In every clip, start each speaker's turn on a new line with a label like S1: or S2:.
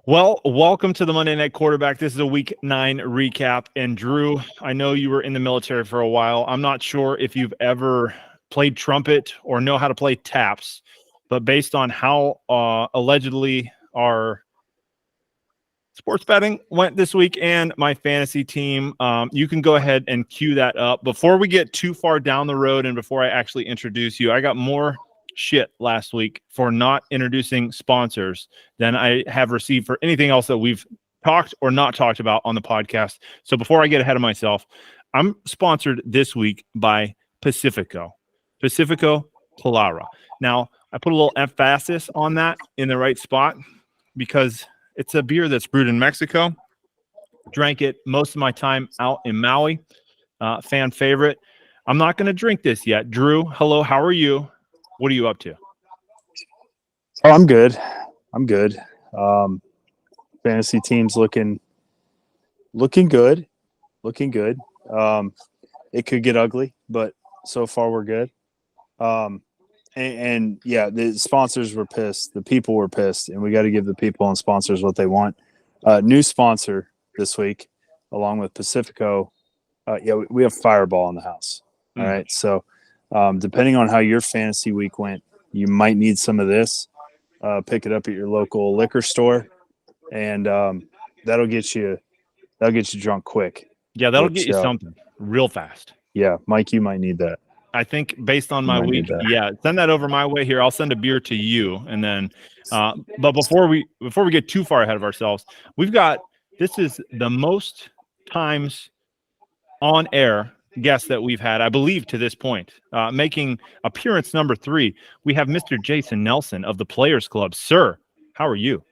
S1: Well, welcome to the Monday Night Quarterback. This is a Week 9 recap. And Drew, I know you were in the military for a while. I'm not sure if you've ever played trumpet or know how to play taps, but based on how allegedly our sports betting went this week and my fantasy team, you can go ahead and cue that up. Before we get too far down the road and before I actually introduce you, I got more shit last week for not introducing sponsors than I have received for anything else that we've talked or not talked about on the podcast. So before I get ahead of myself, I'm sponsored this week by Pacifico Clara. Now, I put a little emphasis on that in the right spot because it's a beer that's brewed in Mexico. Drank it most of my time out in Maui. Fan favorite. I'm not going to drink this yet. Drew, hello, how are you? What are you up to?
S2: Oh, I'm good. Fantasy team's looking good. It could get ugly, but so far we're good. And yeah, the sponsors were pissed. The people were pissed, and we got to give the people and sponsors what they want. New sponsor this week, along with Pacifico. We have Fireball in the house. All right, so depending on how your fantasy week went, you might need some of this. Pick it up at your local liquor store, and that'll get you drunk quick.
S1: Yeah, that'll get you something real fast.
S2: Yeah, Mike, you might need that.
S1: I think based on my week, send that over my way here. I'll send a beer to you, and then. But before we get too far ahead of ourselves, this is the most times on air guest that we've had, I believe, to this point. Making appearance number 3, we have Mr. Jason Nelson of the Players Club. Sir, how are you?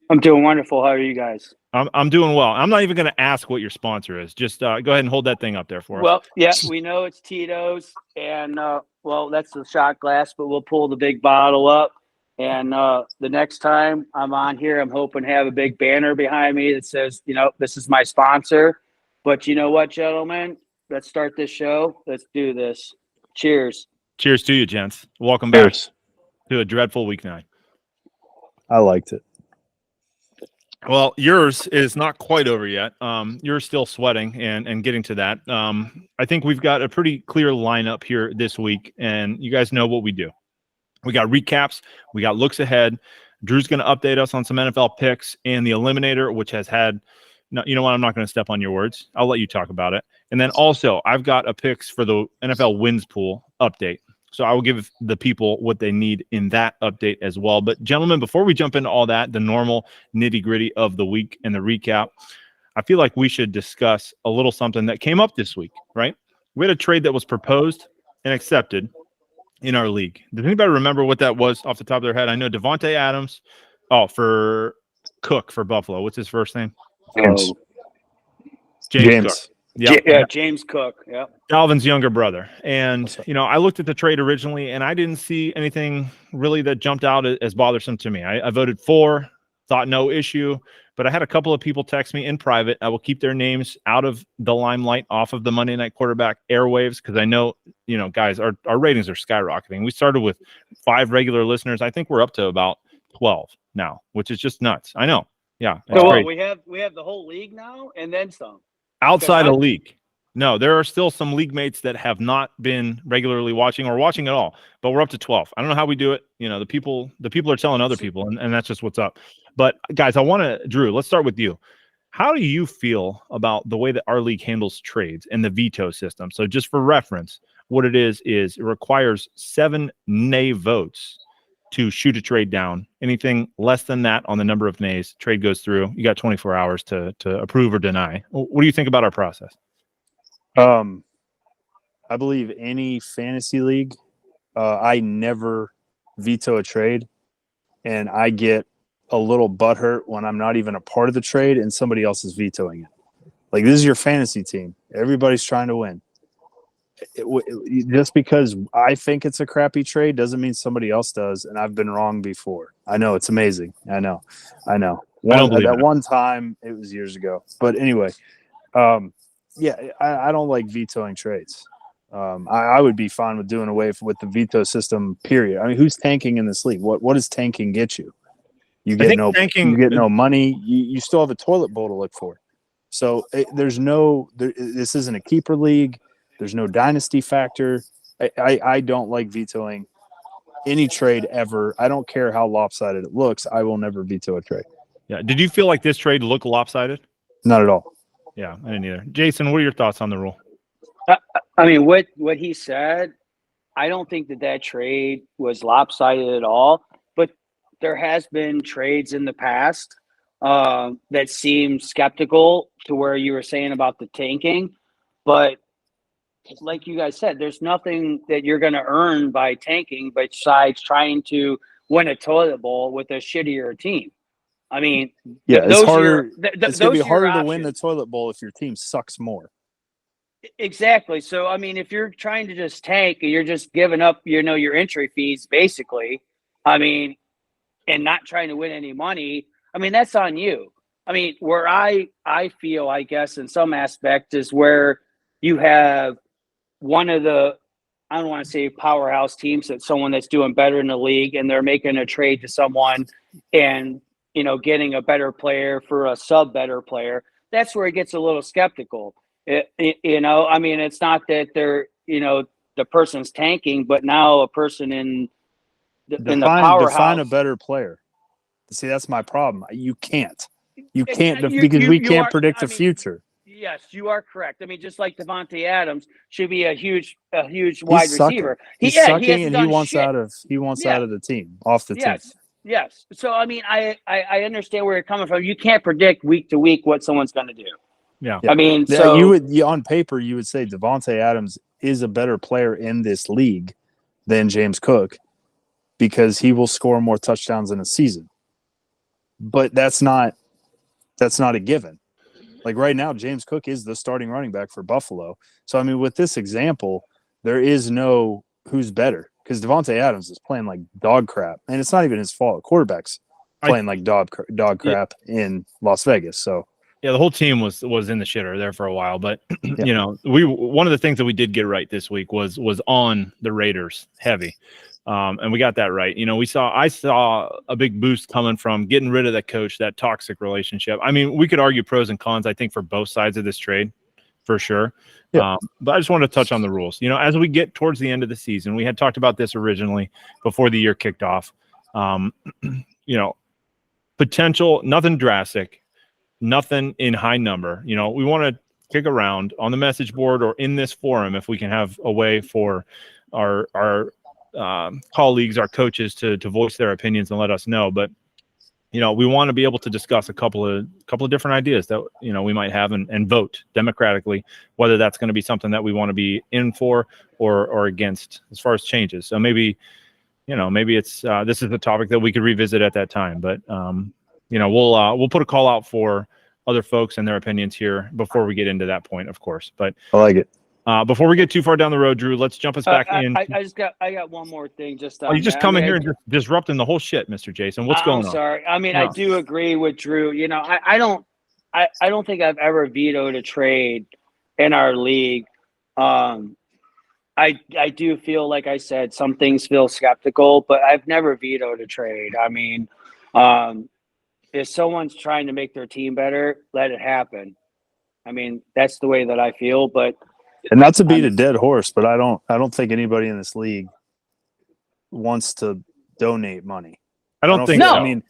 S3: I'm doing wonderful. How are you guys?
S1: I'm doing well. I'm not even going to ask what your sponsor is. Just go ahead and hold that thing up there for us.
S3: Well, yeah, we know it's Tito's, and that's the shot glass, but we'll pull the big bottle up. And the next time I'm on here, I'm hoping to have a big banner behind me that says, this is my sponsor. But you know what, gentlemen? Let's start this show. Let's do this. Cheers.
S1: Cheers to you, gents. Welcome back to a dreadful Week 9.
S2: I liked it.
S1: Well, yours is not quite over yet. You're still sweating and getting to that. I think we've got a pretty clear lineup here this week, and you guys know what we do. We got recaps. We got looks ahead. Drew's going to update us on some NFL picks and the Eliminator, which has had no, you know what? I'm not going to step on your words. I'll let you talk about it. And then also, I've got a picks for the NFL wins pool update. So I will give the people what they need in that update as well. But gentlemen, before we jump into all that, the normal nitty gritty of the week and the recap, I feel like we should discuss a little something that came up this week, right? We had a trade that was proposed and accepted in our league. Does anybody remember what that was off the top of their head? I know Devontae Adams, for Cook for Buffalo. What's his first name? James Cook.
S3: James Cook. Yeah.
S1: Dalvin's younger brother. And, I looked at the trade originally and I didn't see anything really that jumped out as bothersome to me. I voted for, thought no issue, but I had a couple of people text me in private. I will keep their names out of the limelight, off of the Monday Night Quarterback airwaves, because I know, guys, our ratings are skyrocketing. We started with 5 regular listeners. I think we're up to about 12 now, which is just nuts. I know. Yeah.
S3: So we have the whole league now and then some.
S1: Outside of league. No, there are still some league mates that have not been regularly watching or watching at all, but we're up to 12. I don't know how we do it. The people are telling other people, and that's just what's up. But guys, Drew, let's start with you. How do you feel about the way that our league handles trades and the veto system? So just for reference, what it is it requires 7 nay votes to shoot a trade down. Anything less than that on the number of nays, trade goes through. You got 24 hours to approve or deny. What do you think about our process?
S2: I believe any fantasy league, I never veto a trade, and I get a little butthurt when I'm not even a part of the trade and somebody else is vetoing it. Like, this is your fantasy team. Everybody's trying to win. Just because I think it's a crappy trade doesn't mean somebody else does, and I've been wrong before. I know, it's amazing. I know. One time, it was years ago. But anyway, I don't like vetoing trades. I would be fine with doing away with the veto system, period. I mean, who's tanking in this league? What does tanking get you? You
S1: I
S2: get
S1: think tanking.
S2: you get no money. You still have a toilet bowl to look for. So this isn't a keeper league. There's no dynasty factor. I don't like vetoing any trade ever. I don't care how lopsided it looks. I will never veto a trade.
S1: Yeah. Did you feel like this trade looked lopsided?
S2: Not at all.
S1: Yeah, I didn't either. Jason, what are your thoughts on the rule?
S3: I mean, what he said, I don't think that trade was lopsided at all. But there has been trades in the past that seem skeptical to where you were saying about the tanking. But like you guys said, there's nothing that you're going to earn by tanking besides trying to win a toilet bowl with a shittier team. I mean,
S2: yeah, it's harder.
S3: It's
S2: going to be harder to win the toilet bowl if your team sucks more.
S3: Exactly. So, I mean, if you're trying to just tank and you're just giving up, your entry fees, basically, I mean, and not trying to win any money, I mean, that's on you. I mean, where I feel, I guess, in some aspect is where you have one of the, I don't want to say powerhouse teams, that's someone that's doing better in the league and they're making a trade to someone and, getting a better player for a better player. That's where it gets a little skeptical. I mean, it's not that they're, the person's tanking, but now a person in the powerhouse.
S2: Define a better player. See, that's my problem. You can't because we can't predict the future.
S3: Yes, you are correct. I mean, just like Devontae Adams should be a huge wide receiver.
S2: He's sucking, and he wants out of the team, off the team.
S3: Yes. So, I mean, I understand where you're coming from. You can't predict week to week what someone's going to do.
S1: Yeah.
S3: I mean,
S2: so on paper, you would say Devontae Adams is a better player in this league than James Cook because he will score more touchdowns in a season. But that's not a given. Like right now, James Cook is the starting running back for Buffalo. So, I mean, with this example, there is no who's better because Devontae Adams is playing like dog crap. And it's not even his fault. Quarterback's playing like dog crap in Las Vegas. So,
S1: yeah, the whole team was in the shitter there for a while. But, one of the things that we did get right this week was on the Raiders heavy. And we got that right. I saw a big boost coming from getting rid of that coach, that toxic relationship. I mean, we could argue pros and cons, I think, for both sides of this trade, for sure. Yeah. But I just wanted to touch on the rules. As we get towards the end of the season, we had talked about this originally before the year kicked off. Potential, nothing drastic, nothing in high number. We want to kick around on the message board or in this forum if we can have a way for our colleagues, our coaches to voice their opinions and let us know. But we want to be able to discuss a couple of different ideas that we might have and vote democratically whether that's going to be something that we want to be in for or against as far as changes. So maybe it's this is a topic that we could revisit at that time. But we'll put a call out for other folks and their opinions here before we get into that point, of course. But
S2: I like it.
S1: Before we get too far down the road, Drew, let's jump us back in.
S3: I got one more thing.
S1: You just coming here and just disrupting the whole shit, Mr. Jason. What's going on?
S3: I'm sorry. I mean, no. I do agree with Drew. I don't think I've ever vetoed a trade in our league. I do feel, like I said, some things feel skeptical, but I've never vetoed a trade. I mean, if someone's trying to make their team better, let it happen. I mean, that's the way that I feel, but.
S2: And not to beat a dead horse, but I don't think anybody in this league wants to donate money.
S1: I don't think.
S3: No.
S1: I mean,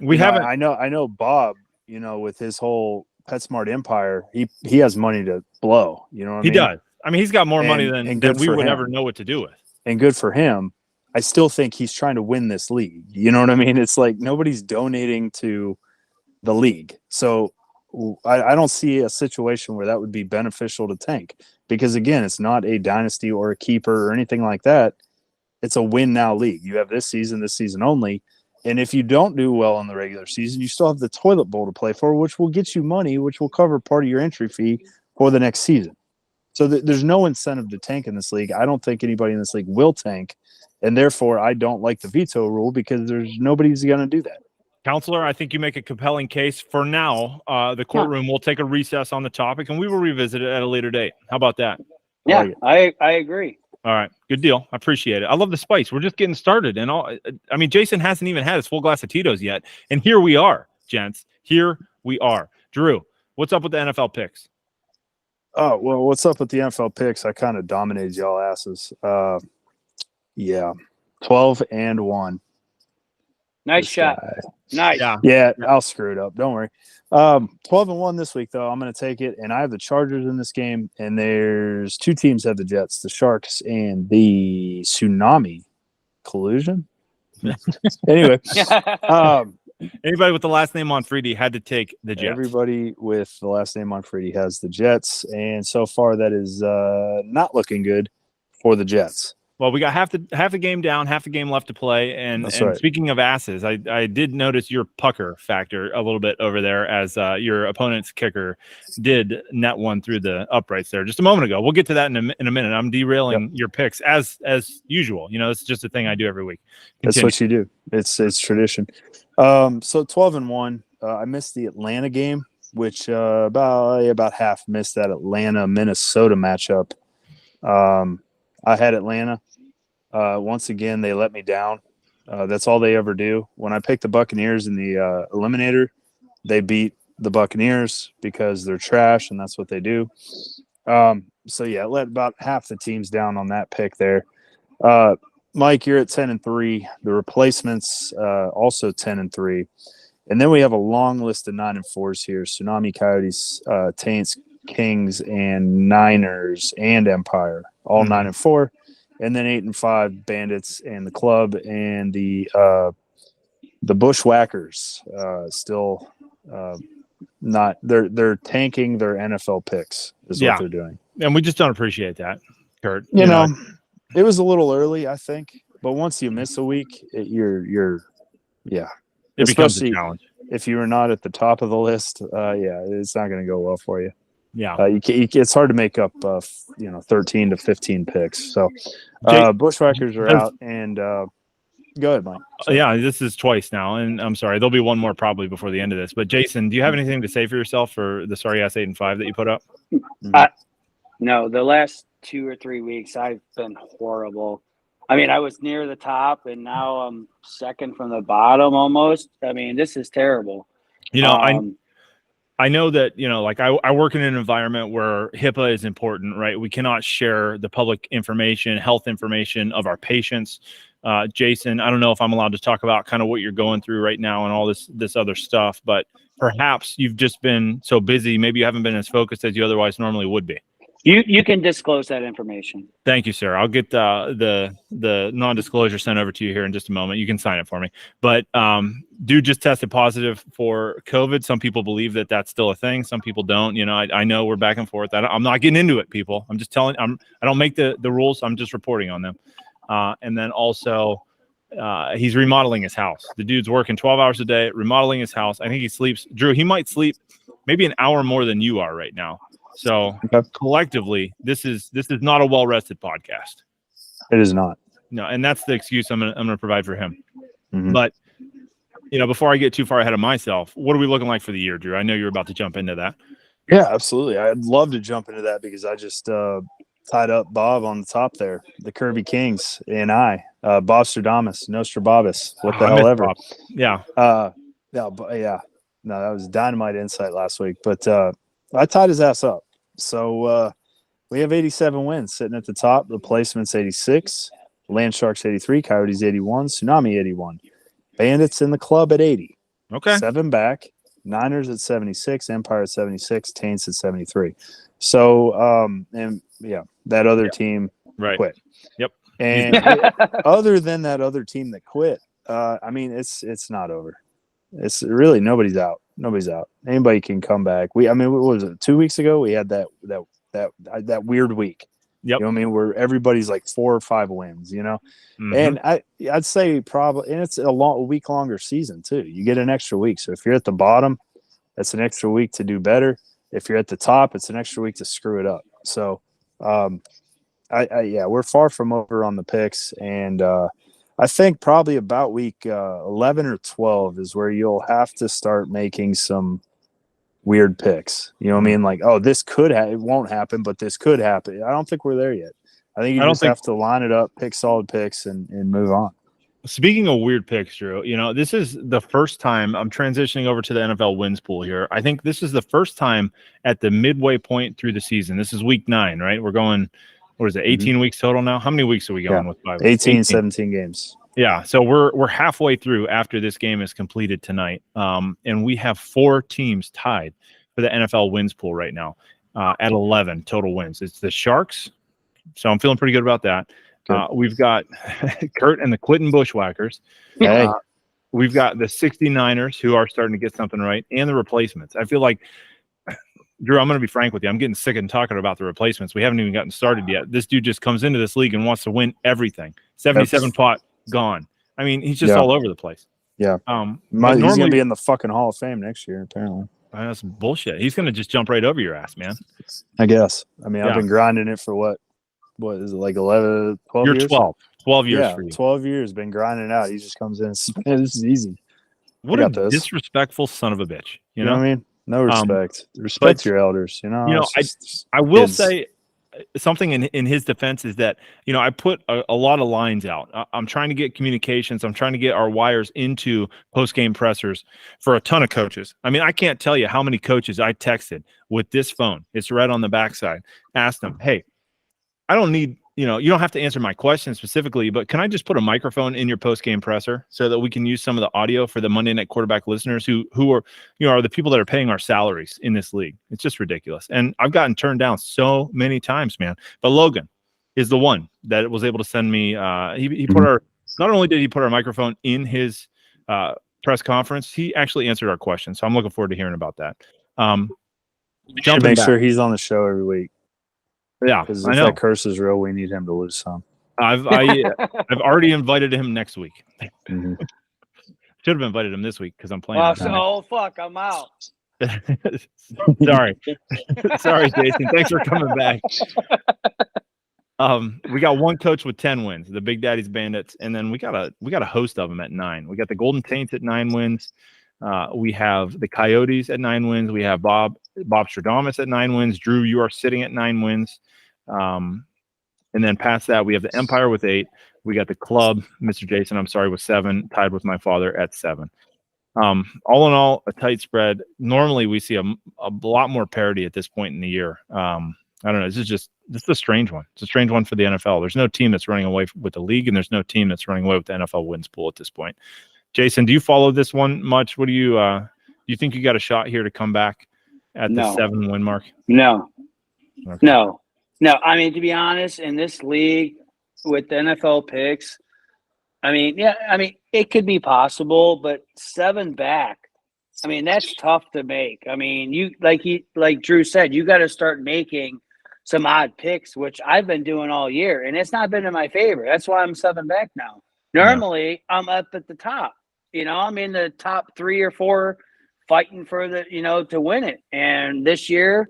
S1: we haven't.
S2: I know Bob. With his whole PetSmart empire, he has money to blow. You know what I mean? He
S1: does. I mean, he's got more money than we would ever know what to do with.
S2: And good for him. I still think he's trying to win this league. You know what I mean? It's like nobody's donating to the league, so I don't see a situation where that would be beneficial to tank. Because, again, it's not a dynasty or a keeper or anything like that. It's a win-now league. You have this season only. And if you don't do well in the regular season, you still have the toilet bowl to play for, which will get you money, which will cover part of your entry fee for the next season. So there's no incentive to tank in this league. I don't think anybody in this league will tank. And, therefore, I don't like the veto rule because nobody's going to do that.
S1: Counselor, I think you make a compelling case. For now, the courtroom will take a recess on the topic, and we will revisit it at a later date. How about that?
S3: Yeah, I agree.
S1: All right, good deal. I appreciate it. I love the spice. We're just getting started, and Jason hasn't even had his full glass of Tito's yet, and here we are, gents. Here we are. Drew, what's up with the NFL picks?
S2: Oh, well, what's up with the NFL picks? I kind of dominated y'all asses. Yeah, 12-1.
S3: Nice
S2: This
S3: shot.
S2: guy.
S3: Nice.
S2: Yeah, I'll screw it up. Don't worry. 12-1 this week, though. I'm going to take it, and I have the Chargers in this game, and there's two teams that have the Jets, the Sharks and the Tsunami Collusion. Anyway,
S1: anybody with the last name Monfredi had to take the Jets.
S2: Everybody with the last name Monfredi has the Jets, and so far that is not looking good for the Jets.
S1: Well, we got half the game down, half the game left to play. And
S2: right.
S1: Speaking of asses, I did notice your pucker factor a little bit over there as your opponent's kicker did net one through the uprights there just a moment ago. We'll get to that in a minute. I'm derailing your picks as usual. You know, it's just a thing I do every week. Continue.
S2: That's what you do. It's tradition. So 12-1. I missed the Atlanta game, which about half missed that Atlanta-Minnesota matchup. I had Atlanta. Once again, they let me down. That's all they ever do. When I picked the Buccaneers in the Eliminator, they beat the Buccaneers because they're trash, and that's what they do. So, yeah, let about half the teams down on that pick there. Mike, you're at 10-3. The replacements also 10-3. And then we have a long list of 9-4s here. Tsunami, Coyotes, Taints, Kings, and Niners, and Empire, all 9-4. And then 8-5 Bandits and the Club and the Bushwhackers still not. They're tanking their NFL picks is what they're doing,
S1: and we just don't appreciate that, Kurt.
S2: You know, it was a little early, I think, but once you miss a week, it
S1: becomes a challenge.
S2: If you were not at the top of the list, it's not going to go well for you.
S1: Yeah,
S2: it's hard to make up 13 to 15 picks. So Bushwhackers are out, and go ahead, Mike.
S1: Yeah, this is twice now, and I'm sorry, there'll be one more probably before the end of this. But Jason, do you have anything to say for yourself for the sorry ass 8-5 that you put up?
S3: No, the last 2 or 3 weeks I've been horrible. I mean, I was near the top, and now I'm second from the bottom almost. I mean, this is terrible.
S1: You know, I know that, like I work in an environment where HIPAA is important, right? We cannot share the public information, health information of our patients. Jason, I don't know if I'm allowed to talk about kind of what you're going through right now and all this other stuff, but perhaps you've just been so busy. Maybe you haven't been as focused as you otherwise normally would be.
S3: You can disclose that information.
S1: Thank you, sir. I'll get the non-disclosure sent over to you here in just a moment. You can sign it for me. But dude just tested positive for COVID. Some people believe that that's still a thing. Some people don't. I know we're back and forth. I'm not getting into it, people. I'm just telling. I don't make the rules. I'm just reporting on them. And then also, he's remodeling his house. The dude's working 12 hours a day, remodeling his house. I think he sleeps. Drew, he might sleep maybe an hour more than you are right now. So collectively, this is not a well-rested podcast.
S2: It is not.
S1: No, and that's the excuse I'm gonna provide for him.
S2: Mm-hmm.
S1: But before I get too far ahead of myself, what are we looking like for the year, Drew? I know you're about to jump into that.
S2: Yeah, absolutely. I'd love to jump into that because I just tied up Bob on the top there, the Kirby Kings, and Bob Stradamus, Nostrababis, what the hell ever.
S1: Bob. Yeah.
S2: No, that was dynamite insight last week, but I tied his ass up. So we have 87 wins sitting at the top. Replacements 86, Land Sharks 83, Coyotes 81, Tsunami 81, Bandits in the Club at 80.
S1: Okay.
S2: 7 back, Niners at 76, Empire at 76, Taints at 73. So that other team quit.
S1: Yep.
S2: And other than that other team that quit, it's not over. It's really nobody's out. Anybody can come back. What was it? 2 weeks ago we had that weird week.
S1: Yep.
S2: Where everybody's like 4 or 5 wins.
S1: Mm-hmm.
S2: And I'd say probably, and it's a week longer season too. You get an extra week. So if you're at the bottom, that's an extra week to do better. If you're at the top, it's an extra week to screw it up. So, we're far from over on the picks, and I think probably about week 11 or 12 is where you'll have to start making some weird picks. You know what I mean? Like, oh, this could it won't happen, but this could happen. I don't think we're there yet. I think you
S1: don't
S2: just
S1: think
S2: have to line it up, pick solid picks, and move on.
S1: Speaking of weird picks, Drew, this is the first time I'm transitioning over to the NFL wins pool here. I think this is the first time at the midway point through the season. This is week 9, right? We're going, what is it, 18 weeks total now? How many weeks are we going with 5 weeks?
S2: 18, 17 games.
S1: Yeah, so we're halfway through after this game is completed tonight. And we have 4 teams tied for the NFL wins pool right now at 11 total wins. It's the Sharks, so I'm feeling pretty good about that. We've got Kurt and the Quittin' Bushwhackers.
S2: Hey.
S1: We've got the 69ers, who are starting to get something right, and the replacements. I feel like, Drew, I'm going to be frank with you. I'm getting sick of talking about the replacements. We haven't even gotten started yet. This dude just comes into this league and wants to win everything. 77 pot, gone. I mean, he's just all over the place.
S2: Yeah. He's going to be in the fucking Hall of Fame next year, apparently.
S1: That's bullshit. He's going to just jump right over your ass, man.
S2: I guess. I mean, I've been grinding it for what is it, like 11, 12
S1: You're
S2: years?
S1: 12 years for you.
S2: 12 years, been grinding it out. He just comes in and says, man, this is easy.
S1: What a disrespectful son of a bitch. You know
S2: what I mean? No respect. Respect your elders,
S1: I will say something in his defense is that, I put a lot of lines out. I'm trying to get communications. I'm trying to get our wires into post-game pressers for a ton of coaches. I mean, I can't tell you how many coaches I texted with this phone. It's right on the backside. Asked them, hey, I don't need, you don't have to answer my question specifically, but can I just put a microphone in your post-game presser so that we can use some of the audio for the Monday Night Quarterback listeners who are, are the people that are paying our salaries in this league? It's just ridiculous. And I've gotten turned down so many times, man. But Logan is the one that was able to send me, he put not only did he put our microphone in his press conference, he actually answered our questions. So I'm looking forward to hearing about that.
S2: Make sure he's on the show every week.
S1: Yeah,
S2: because if that curse is real, we need him to lose some.
S1: I've already invited him next week. Should have invited him this week because I'm playing.
S3: Fuck, I'm out.
S1: Sorry, Jason. Thanks for coming back. We got one coach with 10 wins, the Big Daddy's Bandits, and then we got a host of them at 9. We got the Golden Taints at 9 wins. We have the Coyotes at 9 wins. We have Bob Stradamus at 9 wins. Drew, you are sitting at 9 wins. And then past that, we have the Empire with 8. We got the Club, Mr. Jason, with 7, tied with my father at 7. All in all, a tight spread. Normally, we see a lot more parity at this point in the year. I don't know. This is a strange one. It's a strange one for the NFL. There's no team that's running away with the league, and there's no team that's running away with the NFL wins pool at this point. Jason, do you follow this one much? What do you think you got a shot here to come back at the 7-win mark?
S3: No.
S1: Okay.
S3: No. I mean, to be honest, in this league with the NFL picks, it could be possible, but 7 back, that's tough to make. I mean, you like Drew said, you got to start making some odd picks, which I've been doing all year, and it's not been in my favor. That's why I'm 7 back now. Normally, I'm up at the top. I'm in the top 3 or 4 fighting for the, to win it. And this year,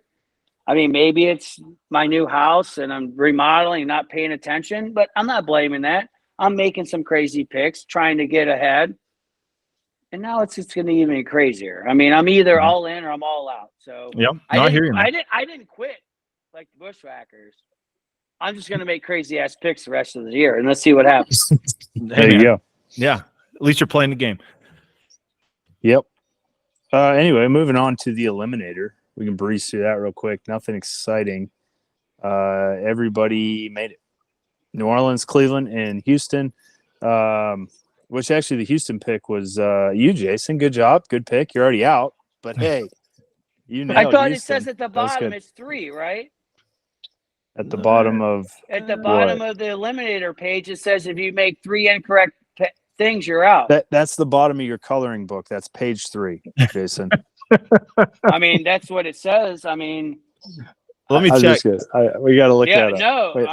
S3: maybe it's my new house and I'm remodeling, not paying attention, but I'm not blaming that. I'm making some crazy picks, trying to get ahead. And now it's just going to get even crazier. I'm either all in or I'm all out. So
S1: I hear you.
S3: I didn't quit like the Bushwhackers. I'm just going to make crazy ass picks the rest of the year, and let's see what happens.
S2: There you go.
S1: Yeah, at least you're playing the game.
S2: Yep. Anyway, moving on to the Eliminator. We can breeze through that real quick. Nothing exciting. Everybody made it. New Orleans, Cleveland, and Houston. Which actually the Houston pick was you, Jason. Good job. Good pick. You're already out. But hey, you nailed
S3: I thought
S2: Houston.
S3: It says at the bottom it's 3, right?
S2: At the bottom of
S3: the Eliminator page, it says if you make 3 incorrect things, you're out.
S2: That's the bottom of your coloring book. That's page 3, Jason.
S3: That's what it says.
S1: Let me check.
S2: We got to look at it.
S3: No,
S2: Wait.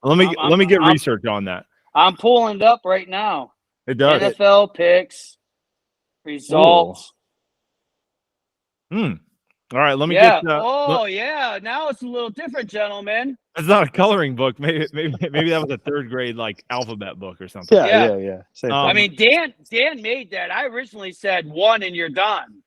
S1: Let me get research on that.
S3: I'm pulling it up right now.
S1: It does.
S3: NFL picks, results.
S1: All right, let me get.
S3: Now it's a little different, gentlemen.
S1: It's not a coloring book. Maybe that was a 3rd grade alphabet book or something.
S2: Yeah.
S3: Dan made that. I originally said 1 and you're done.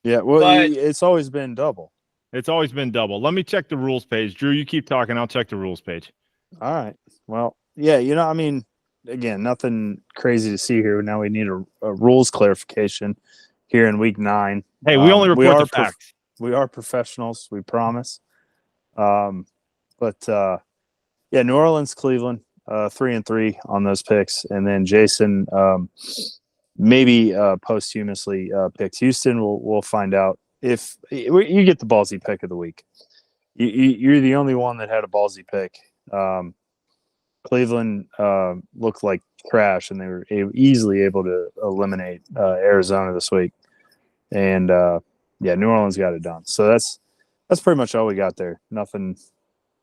S2: Yeah, well, it's always been double.
S1: It's always been double. Let me check the rules page. Drew, you keep talking. I'll check the rules page.
S2: All right. Well, yeah, I mean, again, nothing crazy to see here. Now we need a rules clarification here in week 9.
S1: Hey, we only report the facts.
S2: We are professionals, we promise. But yeah, New Orleans, Cleveland, 3-3 on those picks, and then Jason maybe posthumously picks Houston. We'll find out if you get the ballsy pick of the week. You're the only one that had a ballsy pick. Cleveland looked like trash, and they were easily able to eliminate Arizona this week. And yeah, New Orleans got it done. So that's pretty much all we got there. Nothing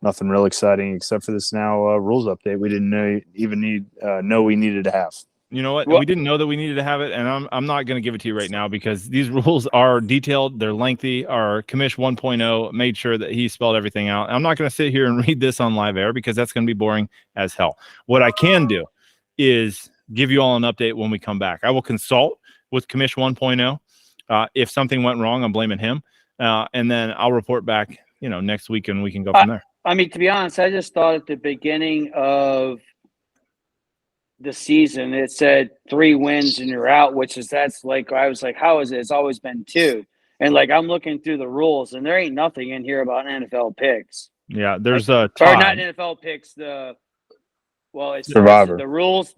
S2: real exciting except for this now rules update. We didn't know we needed to have.
S1: You know what? We didn't know that we needed to have it, and I'm not going to give it to you right now because these rules are detailed. They're lengthy. Our commish 1.0 made sure that he spelled everything out. I'm not going to sit here and read this on live air because that's going to be boring as hell. What I can do is give you all an update when we come back. I will consult with commish 1.0. If something went wrong, I'm blaming him, and then I'll report back, next week, and we can go from there.
S3: I mean, to be honest, I just thought at the beginning of the season it said 3 wins and you're out, that's like, I was like, how is it? It's always been 2. And like, I'm looking through the rules and there ain't nothing in here about NFL picks.
S1: Yeah, there's a
S3: tie. Or not NFL picks, it's
S2: Survivor.
S3: The rules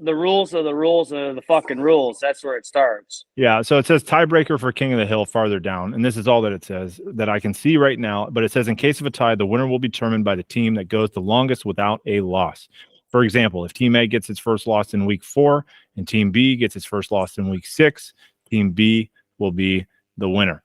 S3: are the rules of the fucking rules. That's where it starts.
S1: Yeah, so it says tiebreaker for King of the Hill farther down, and this is all that it says that I can see right now, but it says in case of a tie, the winner will be determined by the team that goes the longest without a loss. For example, if Team A gets its first loss in week 4 and Team B gets its first loss in week 6, Team B will be the winner.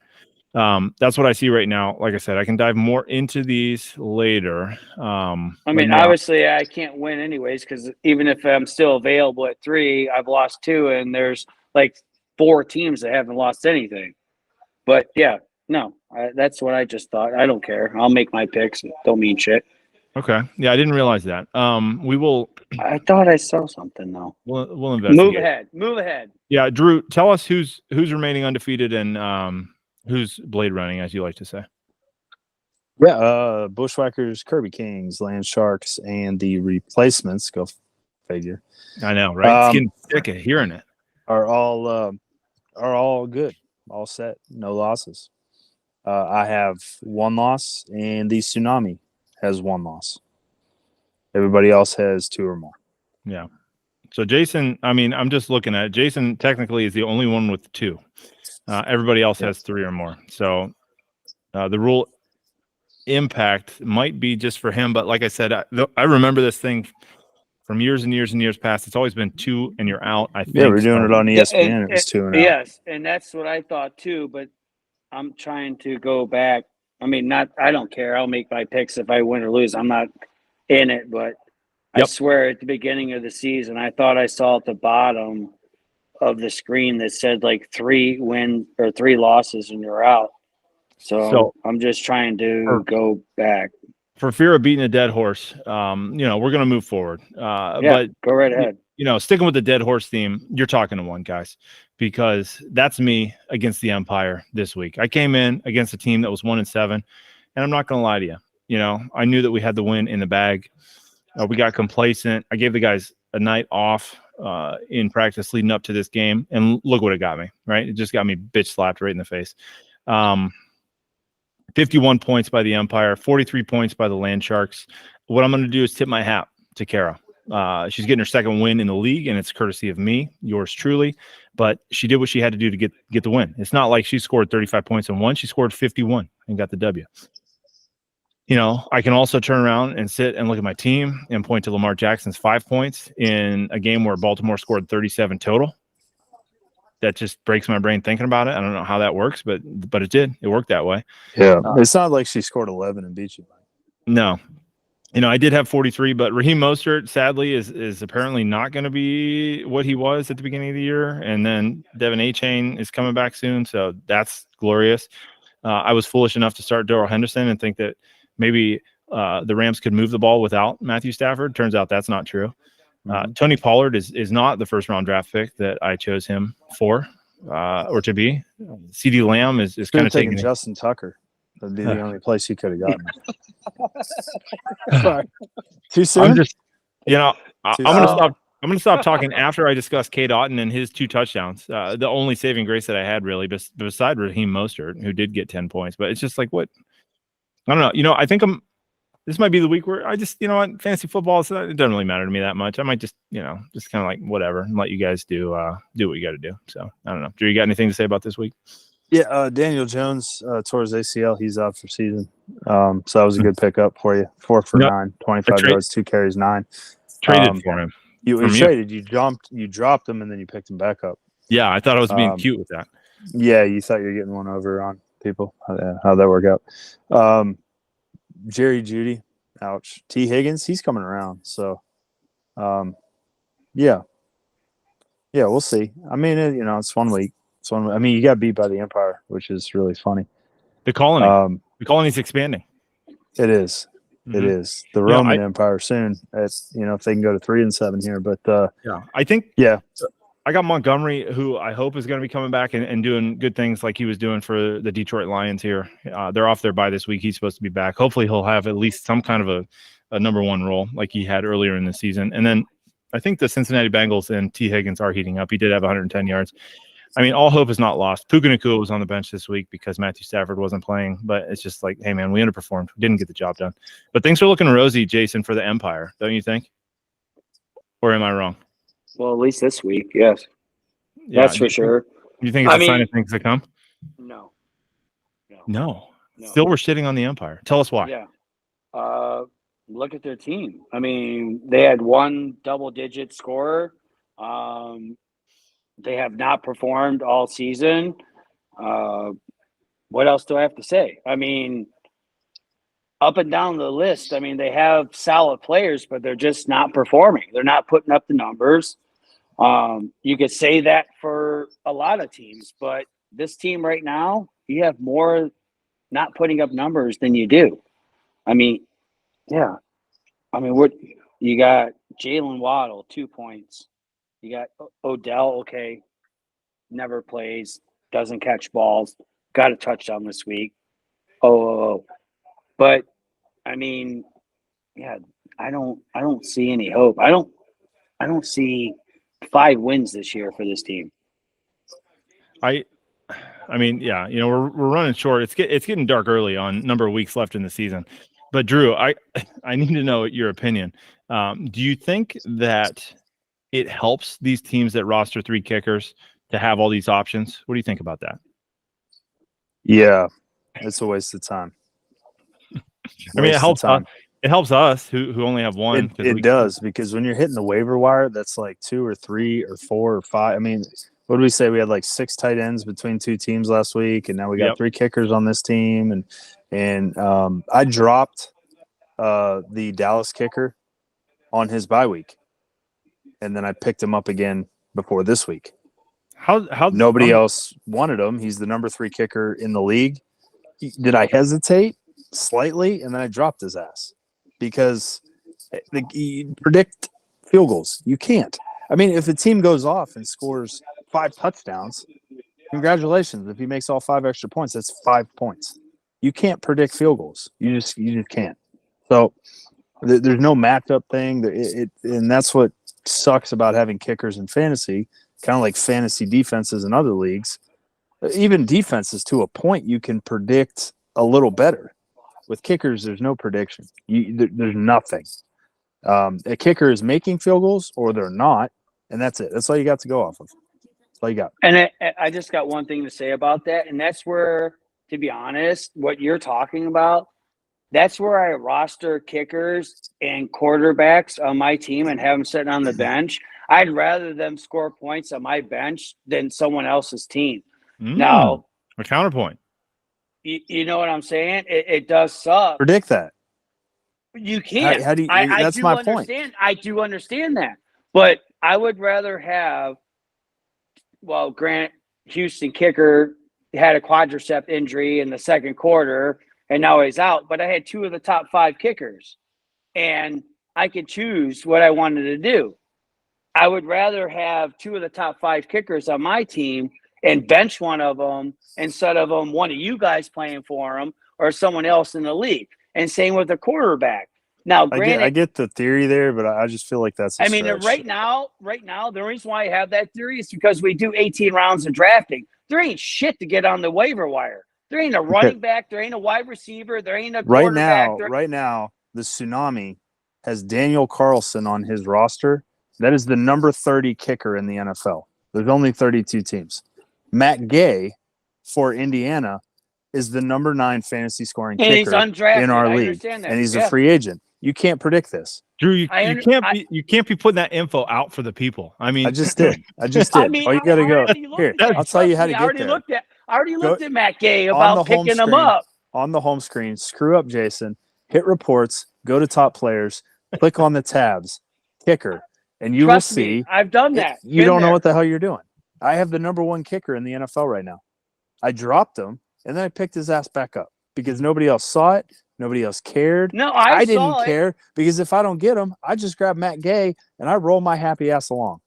S1: That's what I see right now. Like I said, I can dive more into these later.
S3: Obviously, I can't win anyways because even if I'm still available at 3, I've lost 2, and there's like 4 teams that haven't lost anything. But yeah, no, that's what I just thought. I don't care. I'll make my picks. Don't mean shit.
S1: Okay. Yeah, I didn't realize that. We will.
S3: I thought I saw something though.
S1: We'll investigate.
S3: Move ahead.
S1: Yeah, Drew, tell us who's remaining undefeated and who's blade running, as you like to say.
S2: Yeah, Bushwhackers, Kirby Kings, Land Sharks, and the replacements. Go figure.
S1: I know, right? It's getting sick of hearing it.
S2: Are all good, all set, no losses. I have 1 loss, and the Tsunami has 1 loss. Everybody else has 2 or more.
S1: Yeah. So Jason, I'm just looking at it. Jason technically is the only one with 2. Everybody else has 3 or more. So the rule impact might be just for him. But like I said, I remember this thing from years and years and years past. It's always been 2 and you're out. I think.
S2: Yeah, we're doing it on ESPN. It was 2 and out.
S3: Yes, and that's what I thought too. But I'm trying to go back. I don't care. I'll make my picks if I win or lose. I'm not in it, but I swear at the beginning of the season, I thought I saw at the bottom of the screen that said like 3 win or 3 losses and you're out. So I'm just trying to go back.
S1: For fear of beating a dead horse, we're going to move forward. But
S3: go right ahead.
S1: Sticking with the dead horse theme, you're talking to one, guys, because that's me against the Empire this week. I came in against a team that was 1-7, and I'm not going to lie to you. I knew that we had the win in the bag. We got complacent. I gave the guys a night off in practice leading up to this game, and look what it got me, right? It just got me bitch slapped right in the face. 51 points by the Empire, 43 points by the Land Sharks. What I'm going to do is tip my hat to Kara. She's getting her 2nd win in the league, and it's courtesy of me, yours truly. But she did what she had to do to get the win. It's not like she scored 35 points and won. She scored 51 and got the W. I can also turn around and sit and look at my team and point to Lamar Jackson's 5 points in a game where Baltimore scored 37 total. That just breaks my brain thinking about it. I don't know how that works, but it did. It worked that way.
S2: Yeah, it's not like she scored 11 and beat you.
S1: No. I did have 43, but Raheem Mostert, sadly, is apparently not going to be what he was at the beginning of the year. And then Devin A-Chain is coming back soon, so that's glorious. I was foolish enough to start Darrell Henderson and think that maybe the Rams could move the ball without Matthew Stafford. Turns out that's not true. Tony Pollard is not the 1st-round draft pick that I chose him for or to be. CeeDee Lamb is kind of taking
S2: Justin Tucker. That'd be the only place you could have gotten it. Sorry. Too soon?
S1: I'm just, I'm
S2: Too
S1: gonna
S2: soon?
S1: stop. I'm gonna stop talking after I discuss Kate Otten and his 2 touchdowns. The only saving grace that I had really, beside Raheem Mostert, who did get 10 points. But it's just like, what? I don't know. I think this might be the week where I just, what, fantasy football, it doesn't really matter to me that much. I might just, just kind of like whatever, and let you guys do what you got to do. So I don't know. Drew, you got anything to say about this week?
S2: Yeah, Daniel Jones tore his ACL. He's out for season. So that was a good pickup for you. 4 for 9, 25 yards, 2 carries, 9.
S1: Traded for him.
S2: You traded. You dropped him, and then you picked him back up.
S1: Yeah, I thought I was being cute with that.
S2: Yeah, you thought you were getting one over on people. How'd that work out? Jerry Jeudy, ouch. T. Higgins, he's coming around. So, yeah, we'll see. I mean, it's 1 week. I mean, you got beat by the Empire, which is really funny.
S1: The colony's expanding.
S2: It is.
S1: Mm-hmm.
S2: It is the Roman Empire soon. If they can go to 3-7 here, but
S1: I think I got Montgomery, who I hope is going to be coming back and doing good things like he was doing for the Detroit Lions here. They're off their bye this week. He's supposed to be back. Hopefully, he'll have at least some kind of a number 1 role like he had earlier in the season. And then I think the Cincinnati Bengals and T. Higgins are heating up. He did have 110 yards. I mean, all hope is not lost. Puka Nacua was on the bench this week because Matthew Stafford wasn't playing, but it's just like, hey, man, we underperformed. We didn't get the job done. But things are looking rosy, Jason, for the Empire, don't you think? Or am I wrong?
S3: Well, at least this week, yes.
S1: Yeah,
S3: that's for sure.
S1: You think it's a sign of things to come?
S3: No.
S1: Still, we're shitting on the Empire. Tell us why.
S3: Yeah. Look at their team. I mean, they had 1 double-digit scorer. They have not performed all season. What else do I have to say? I mean, up and down the list, I mean, they have solid players, but they're just not performing. They're not putting up the numbers. You could say that for a lot of teams, but this team right now, you have more not putting up numbers than you do. I mean, yeah. I mean, what you got Jalen Waddle, 2 points. You got Odell, okay, never plays, doesn't catch balls, got a touchdown this week. But I mean, yeah, I don't see any hope. I don't see 5 wins this year for this team.
S1: I mean, yeah, we're running short. It's getting dark early on number of weeks left in the season. But Drew, I need to know your opinion. Do you think that it helps these teams that roster 3 kickers to have all these options? What do you think about that?
S2: Yeah, it's a waste of time.
S1: I mean, it helps us who only have 1.
S2: It does, because when you're hitting the waiver wire, that's like 2 or 3 or 4 or 5. I mean, what did we say? We had like 6 tight ends between 2 teams last week, and now we got 3 kickers on this team. And I dropped the Dallas kicker on his bye week, and then I picked him up again before this week.
S1: How
S2: nobody else wanted him? He's the number 3 kicker in the league. Did I hesitate? Slightly, and then I dropped his ass because you predict field goals. You can't. I mean, if a team goes off and scores 5 touchdowns, congratulations. If he makes all 5 extra points, that's 5 points. You can't predict field goals. You just can't. So there's no matchup thing. And that's what sucks about having kickers in fantasy, kind of like fantasy defenses in other leagues. Even defenses, to a point, you can predict a little better. With kickers, there's no prediction. There's nothing. A kicker is making field goals or they're not, and that's it. That's all you got to go off of. That's all you got.
S3: And I just got one thing to say about that, and that's where, to be honest, what you're talking about, that's where I roster kickers and quarterbacks on my team and have them sitting on the bench. I'd rather them score points on my bench than someone else's team. Now,
S1: a counterpoint.
S3: You know what I'm saying? It does suck.
S2: Predict that.
S3: You can't.
S2: How do you, that's my point.
S3: I do understand that. But I would rather have, Grant Houston kicker had a quadricep injury in the second quarter, and now he's out. But I had 2 of the top 5 kickers, and I could choose what I wanted to do. I would rather have 2 of the top 5 kickers on my team and bench one of them instead of one of you guys playing for them, or someone else in the league. And same with the quarterback. Now, granted,
S2: I get the theory there, but I just feel like that's a
S3: mean,
S2: stretch.
S3: right now, the reason why I have that theory is because we do 18 rounds of drafting. There ain't shit to get on the waiver wire. There ain't a running back. There ain't a wide receiver. There ain't a quarterback.
S2: Right now, the Tsunami has Daniel Carlson on his roster. That is the number 30 kicker in the NFL. There's only 32 teams. Matt Gay for Indiana is the number 9 fantasy scoring
S3: and
S2: kicker
S3: he's undrafted.
S2: in our
S3: I
S2: league,
S3: understand that.
S2: and he's a free agent. You can't predict this.
S1: Drew, you can't be putting that info out for the people. I mean,
S2: I just did.
S3: I mean,
S2: all you got to go here.
S3: I'll
S2: tell you how to get there.
S3: I already looked at Matt Gay about picking him up.
S2: On the home screen, screw up Jason, hit reports, go to top players, click on the tabs, kicker, and you will see.
S3: I've done that.
S2: You don't know what the hell you're doing. I have the number 1 kicker in the NFL right now. I dropped him, and then I picked his ass back up because nobody else saw it. Nobody else cared.
S3: No, I
S2: didn't care because if I don't get him, I just grab Matt Gay and I roll my happy ass along.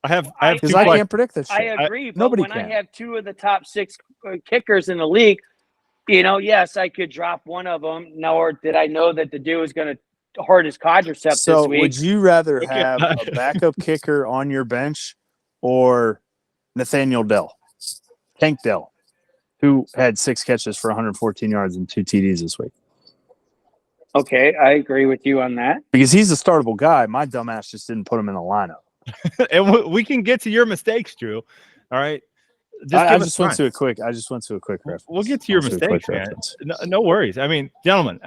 S2: Because I can't predict this shit.
S3: I agree, but when I have 2 of the top 6 kickers in the league, yes, I could drop one of them. Nor did I know that the dude was going to hurt his quadriceps this week.
S2: So would you rather have a backup kicker on your bench or Nathaniel Dell, Tank Dell, who had 6 catches for 114 yards and 2 TDs this week?
S3: Okay, I agree with you on that.
S2: Because he's a startable guy. My dumbass just didn't put him in the lineup.
S1: And we can get to your mistakes, Drew. All right.
S2: I just went to a quick reference.
S1: We'll get to your mistakes, man. No worries. I mean, gentlemen,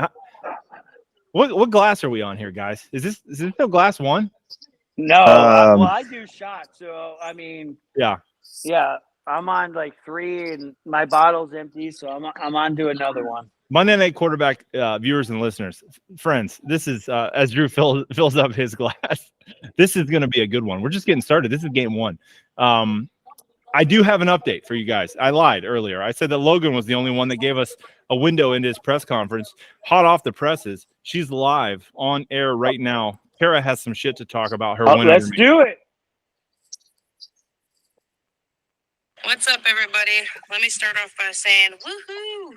S1: what glass are we on here, guys? Is this still glass 1?
S3: No, I do shots. So I mean, yeah. I'm on like 3, and my bottle's empty, so I'm on to another one.
S1: Monday Night Quarterback viewers and listeners, friends, this is as Drew fills up his glass. This is going to be a good one. We're just getting started. This is game 1. I do have an update for you guys. I lied earlier. I said that Logan was the only one that gave us a window into his press conference. Hot off the presses. She's live on air right now. Kara has some shit to talk about her win.
S3: Let's do it.
S4: What's up, everybody? Let me start off by saying, woohoo!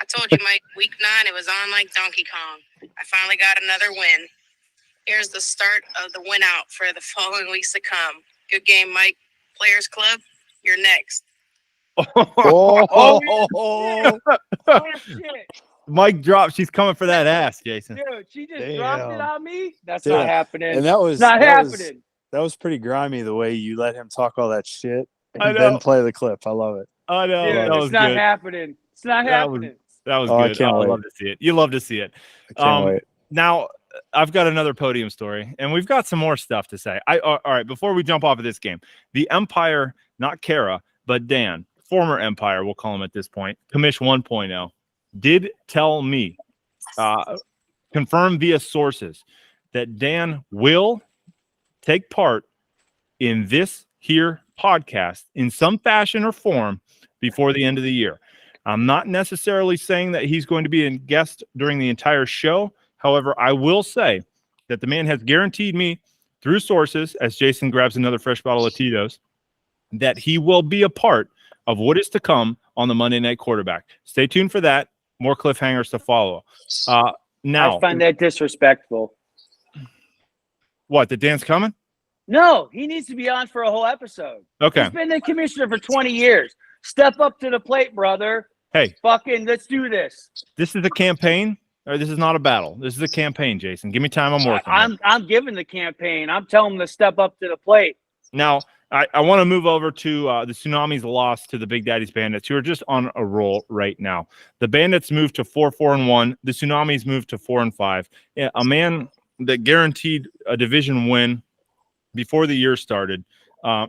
S4: I told you, Mike, week 9, it was on like Donkey Kong. I finally got another win. Here's the start of the win out for the following weeks to come. Good game, Mike. Players Club, you're next.
S3: Shit.
S1: Mike dropped. She's coming for that ass, Jason.
S3: Dude, she just dropped it on me. That's not happening.
S2: And that was
S3: happening.
S2: That was pretty grimy the way you let him talk all that shit and then play the clip. I love it.
S1: I know.
S3: Dude,
S1: that was
S3: it's not
S1: good.
S3: happening. It's not happening.
S1: That was
S2: I
S1: good.
S2: can't wait.
S1: love to see it. You love to see it.
S2: I can't wait.
S1: Now, I've got another podium story, and we've got some more stuff to say. All right, before we jump off of this game, the Empire, not Kara, but Dan, former Empire, we'll call him at this point, Commish 1.0, did tell me, confirmed via sources, that Dan will take part in this here podcast in some fashion or form before the end of the year. I'm not necessarily saying that he's going to be a guest during the entire show. However, I will say that the man has guaranteed me through sources, as Jason grabs another fresh bottle of Tito's, that he will be a part of what is to come on the Monday Night Quarterback. Stay tuned for that. More cliffhangers to follow. Now,
S3: I find that disrespectful.
S1: What, the Dan's coming?
S3: No, he needs to be on for a whole episode.
S1: Okay.
S3: He's been the commissioner for 20 years. Step up to the plate, brother.
S1: Hey.
S3: Fucking let's do this.
S1: This is a campaign, or this is not a battle. This is a campaign, Jason. Give me time. I'm working.
S3: I'm giving the campaign. I'm telling him to step up to the plate.
S1: Now, I want to move over to the Tsunami's loss to the Big Daddy's Bandits, who are just on a roll right now. The Bandits moved to 4-4-1. The Tsunamis moved to 4-5. Yeah, a man that guaranteed a division win before the year started.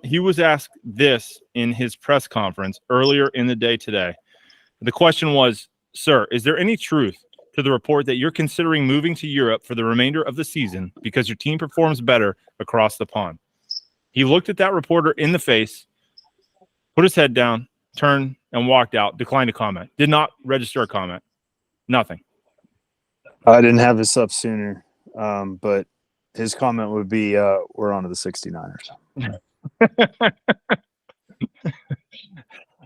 S1: He was asked this in his press conference earlier in the day today. The question was, sir, is there any truth to the report that you're considering moving to Europe for the remainder of the season because your team performs better across the pond? He looked at that reporter in the face, put his head down, turned, and walked out, declined to comment, did not register a comment, nothing.
S2: I didn't have this up sooner, but his comment would be, we're on to the 69ers.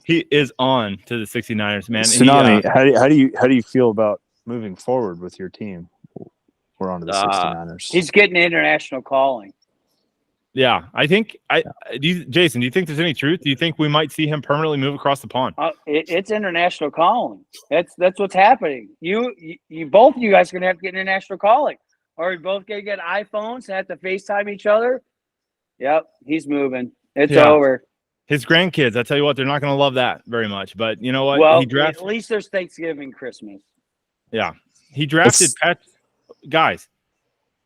S1: He is on to the 69ers, man.
S2: Tsunami, how do you feel about moving forward with your team? We're on to the 69ers.
S3: He's getting international calling.
S1: Yeah, I think Jason, do you think there's any truth? Do you think we might see him permanently move across the pond?
S3: It's international calling. That's what's happening. You both of you guys are gonna have to get international calling, or you're both gonna get iPhones and have to FaceTime each other. Yep, he's moving. It's over.
S1: His grandkids, I tell you what, they're not going to love that very much. But you know what?
S3: Well, at least there's Thanksgiving, Christmas.
S1: Yeah, he drafted guys.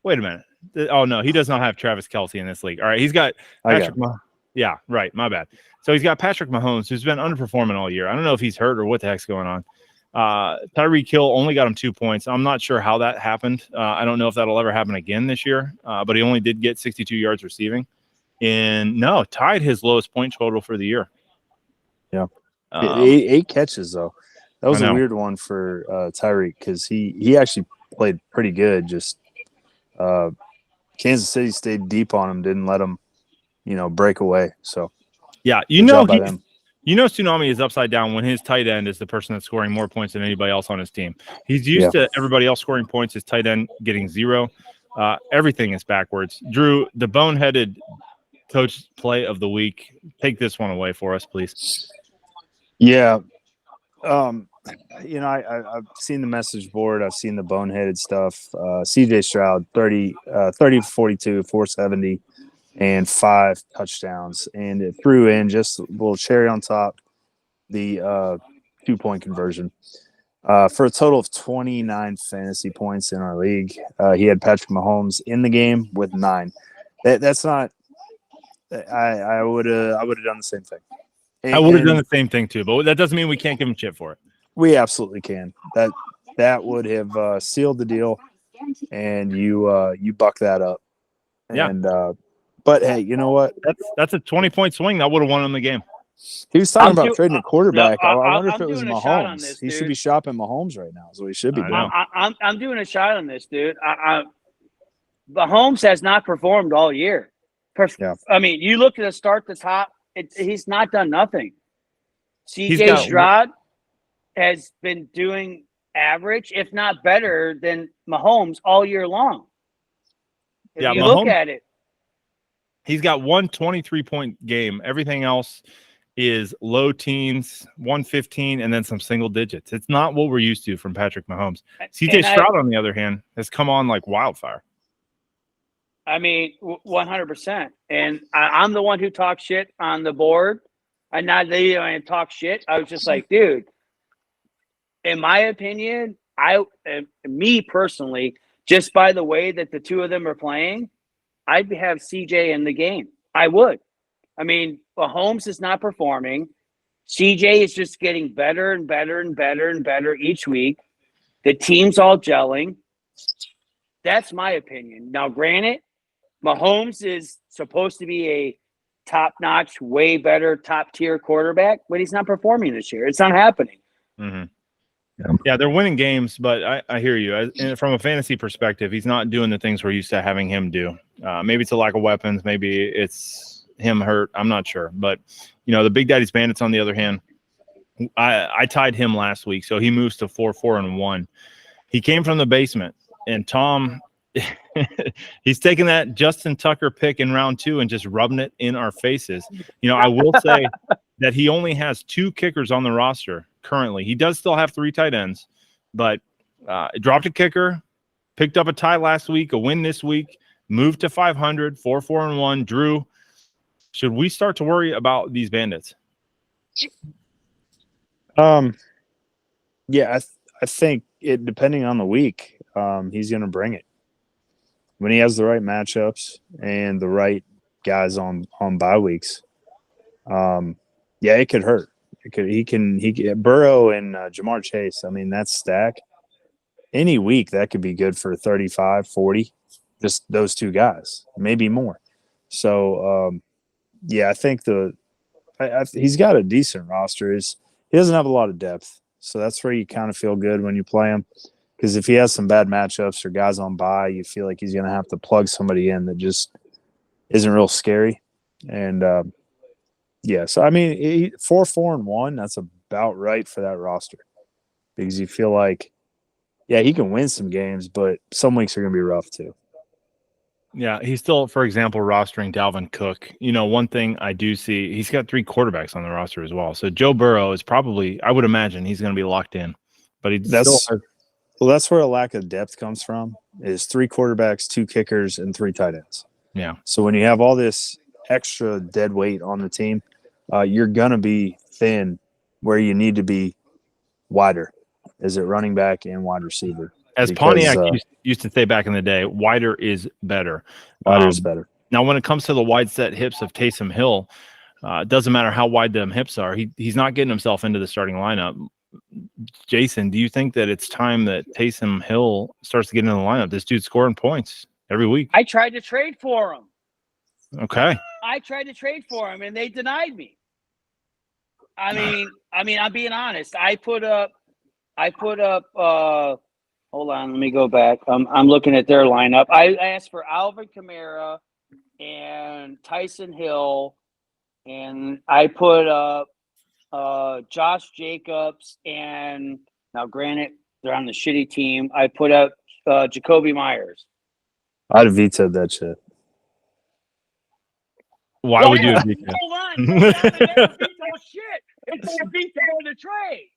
S1: Wait a minute. Oh no, he does not have Travis Kelce in this league. All right, he's got Patrick. Yeah, right. My bad. So he's got Patrick Mahomes, who's been underperforming all year. I don't know if he's hurt or what the heck's going on. Tyreek Hill only got him 2 points. I'm not sure how that happened. I don't know if that'll ever happen again this year. But he only did get 62 yards receiving. And tied his lowest point total for the year.
S2: Yeah. 8 catches, though. That was a weird one for Tyreek because he actually played pretty good. Just Kansas City stayed deep on him, didn't let him, break away. So,
S1: yeah, Tsunami is upside down when his tight end is the person that's scoring more points than anybody else on his team. He's used to everybody else scoring points, his tight end getting 0. Everything is backwards. Drew, the boneheaded coach play of the week. Take this one away for us, please.
S2: Yeah. I've seen the message board. I've seen the boneheaded stuff. CJ Stroud, 30 for 42, 470, and 5 touchdowns. And it threw in just a little cherry on top, the 2-point conversion. For a total of 29 fantasy points in our league. He had Patrick Mahomes in the game with 9. That's not – I would have done the same thing.
S1: I would have done the same thing too, but that doesn't mean we can't give him shit for it.
S2: We absolutely can. That would have sealed the deal, and you buck that up. And but hey, you know what?
S1: That's a 20-point swing that would have won him the game.
S2: He was talking about trading a quarterback. I wonder if it was Mahomes. He should be shopping Mahomes right now. Is what he should be doing.
S3: I'm doing a shot on this, dude. Mahomes has not performed all year. I mean, you look at the start to top. He's not done nothing. CJ Stroud has been doing average, if not better, than Mahomes all year long. If you look at it.
S1: He's got one 23-point game. Everything else is low teens, 115, and then some single digits. It's not what we're used to from Patrick Mahomes. CJ Stroud, on the other hand, has come on like wildfire.
S3: I mean, 100%. And I'm the one who talks shit on the board. And not that I talk shit. I was just like, dude, in my opinion, me personally, just by the way that the two of them are playing, I'd have CJ in the game. I would. I mean, Mahomes is not performing. CJ is just getting better and better and better and better each week. The team's all gelling. That's my opinion. Now, granted, Mahomes is supposed to be a top-notch, way better, top-tier quarterback, but he's not performing this year. It's not happening.
S1: Mm-hmm. Yeah, they're winning games, but I hear you. From a fantasy perspective, he's not doing the things we're used to having him do. Maybe it's a lack of weapons. Maybe it's him hurt. I'm not sure. But, the Big Daddy's Bandits, on the other hand, I tied him last week, so he moves to 4-4-1. He came from the basement, and Tom – he's taking that Justin Tucker pick in round 2 and just rubbing it in our faces. I will say that he only has 2 kickers on the roster currently. He does still have 3 tight ends, but dropped a kicker, picked up a tie last week, a win this week, moved to 500, 4-4-1. Drew, should we start to worry about these Bandits?
S2: Yeah, I think it, depending on the week, he's going to bring it. When he has the right matchups and the right guys on bye weeks, it could hurt. He can Burrow and Jamar Chase. I mean, that stack any week that could be good for 35, 40. Just those 2 guys, maybe more. So I think he's got a decent roster. He doesn't have a lot of depth, so that's where you kind of feel good when you play him. Because if he has some bad matchups or guys on bye, you feel like he's going to have to plug somebody in that just isn't real scary. And, Yeah, so I mean, 4-4-1. That's about right for that roster because you feel like, yeah, he can win some games, but some weeks are going to be rough too.
S1: Yeah, he's still, for example, rostering Dalvin Cook. One thing I do see, he's got 3 quarterbacks on the roster as well. So Joe Burrow is probably, I would imagine, he's going to be locked in. But
S2: That's where a lack of depth comes from. Is 3 quarterbacks, 2 kickers, and 3 tight ends.
S1: Yeah.
S2: So when you have all this extra dead weight on the team, you're gonna be thin where you need to be wider. Is it running back and wide receiver?
S1: As Pontiac used to say back in the day, wider is better.
S2: Wider is better.
S1: Now, when it comes to the wide set hips of Taysom Hill, it doesn't matter how wide them hips are. He's not getting himself into the starting lineup. Jason, do you think that it's time that Taysom Hill starts to get into the lineup? This dude's scoring points every week.
S3: I tried to trade for him.
S1: Okay.
S3: I tried to trade for him, and they denied me. I mean, I'm being honest. I put up. Hold on, let me go back. I'm looking at their lineup. I asked for Alvin Kamara and Tyson Hill, and I put up Josh Jacobs, and now granted they're on the shitty team. I put up Jacoby Myers.
S2: I'd have vetoed that shit.
S1: Why would you?
S3: Hold on, veto shit. It's a veto in the trade.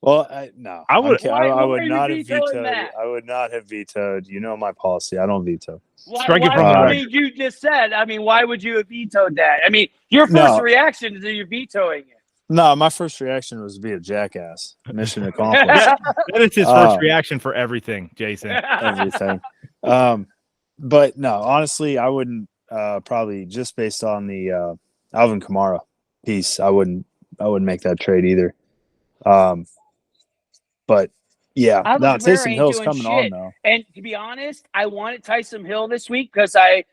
S2: Well, no,
S1: I would
S2: not have vetoed. I would not have vetoed. You know my policy. I don't veto.
S1: Strike it from the record.
S3: I mean, you just said. I mean, why would you have vetoed that? I mean, your first reaction is that you're vetoing it.
S2: No, my first reaction was to be a jackass. Mission accomplished.
S1: That is his first reaction for everything, Jason.
S2: Everything. But no, honestly, I wouldn't. Probably just based on the Alvin Kamara piece, I wouldn't make that trade either. But yeah, now Tyson Hill's coming on though.
S3: And to be honest, I wanted Tyson Hill this week because I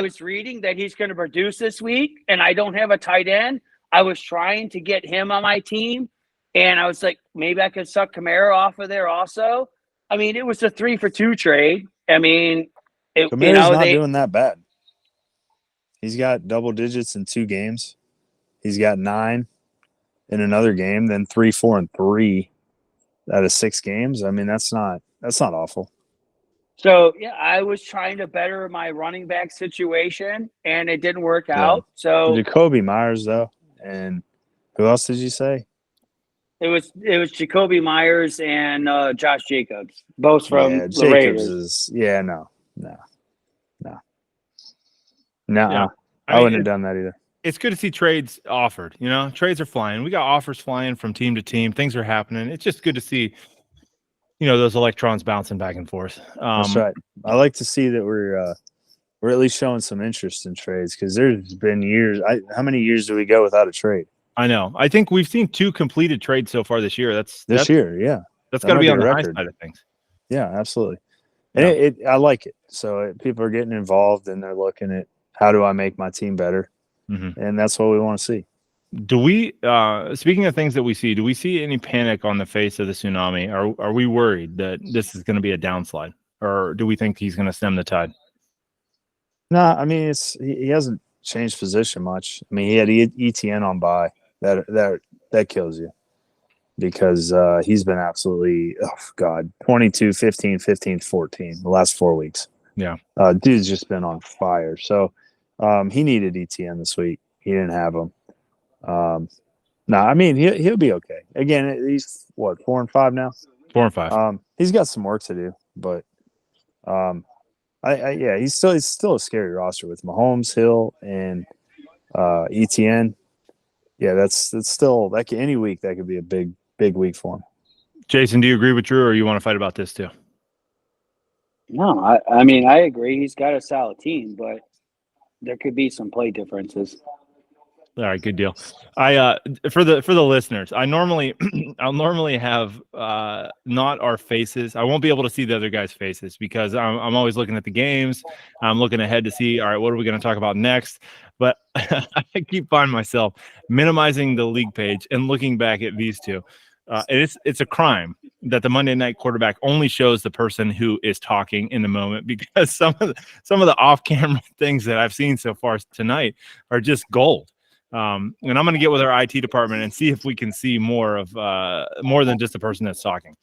S3: was reading that he's going to produce this week, and I don't have a tight end. I was trying to get him on my team, and I was like, maybe I could suck Kamara off of there also. I mean, it was a 3-for-2 trade. I mean,
S2: Kamara's not doing that bad. He's got double digits in 2 games. He's got 9 in another game, then 3, 4, and 3 out of 6 games. I mean, that's not awful.
S3: So yeah, I was trying to better my running back situation, and it didn't work out. So
S2: Jacoby Myers though, and who else did you say?
S3: It was Jacoby Myers and Josh Jacobs, both from the
S2: Jacobs
S3: Raiders.
S2: No. I wouldn't have done that either.
S1: It's good to see trades offered. Trades are flying. We got offers flying from team to team. Things are happening. It's just good to see, those electrons bouncing back and forth.
S2: That's right. I like to see that we're at least showing some interest in trades because there's been years. How many years do we go without a trade?
S1: I know. I think we've seen 2 completed trades so far this year. That's
S2: year, yeah.
S1: That's got to be on the high side of things.
S2: Yeah, absolutely. And I like it. So people are getting involved and they're looking at how do I make my team better, and that's what we want to see.
S1: Do we? Speaking of things that we see, do we see any panic on the face of the tsunami? Are we worried that this is going to be a downslide, or do we think he's going to stem the tide?
S2: No, I mean he hasn't changed position much. I mean he had ETN on bye. That kills you because he's been absolutely 22, 15, 15, 14 the last 4 weeks.
S1: Yeah,
S2: dude's just been on fire. So he needed ETN this week. He didn't have him. No, I mean he'll be okay. Again, he's 4 and 5 now.
S1: 4 and 5.
S2: He's got some work to do, but he's still a scary roster with Mahomes, Hill, and ETN. Yeah, that's still any week that could be a big week for him.
S1: Jason, do you agree with Drew, or you want to fight about this too?
S3: No, I mean I agree. He's got a solid team, but there could be some play differences.
S1: All right, good deal. I for the listeners, I'll normally have not our faces. I won't be able to see the other guys' faces because I'm always looking at the games. I'm looking ahead to see, all right, what are we going to talk about next? But I keep finding myself minimizing the league page and looking back at these two. And it's a crime that the Monday night quarterback only shows the person who is talking in the moment, because some of the off-camera things that I've seen so far tonight are just gold. And I'm going to get with our IT department and see if we can see more than just the person that's talking.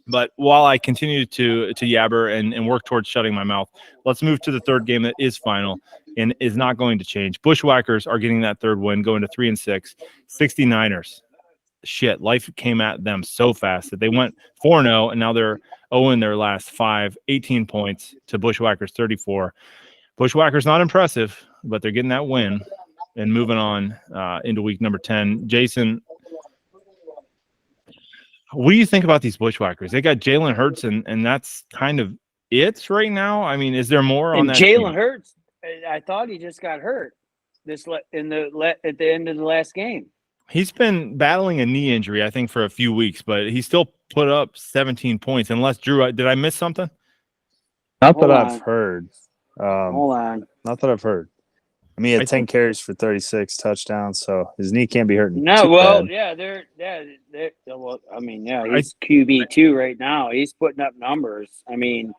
S1: But while I continue to yabber and work towards shutting my mouth, let's move to the third game that is final and is not going to change. Bushwhackers are getting that third win, going to 3-6. 69ers. Shit, life came at them so fast that they went 4-0, and now they're 0 in their last 5, 18 points to Bushwhackers 34. Bushwhackers not impressive, but they're getting that win and moving on into week number 10. Jason, what do you think about these Bushwhackers? They got Jalen Hurts, and that's kind of it right now. I mean, is there more on that?
S3: Jalen Hurts, I thought he just got hurt at the end of the last game.
S1: He's been battling a knee injury, I think, for a few weeks, but he still put up 17 points. Unless, Drew, did I miss something?
S2: Not that I've heard.
S3: Hold on.
S2: Not that I've heard. I mean, he had 10 carries for 36 touchdowns, so his knee can't be hurting.
S3: No,
S2: too
S3: well,
S2: bad.
S3: well, I mean, yeah, he's QB2 right now. He's putting up numbers. I mean,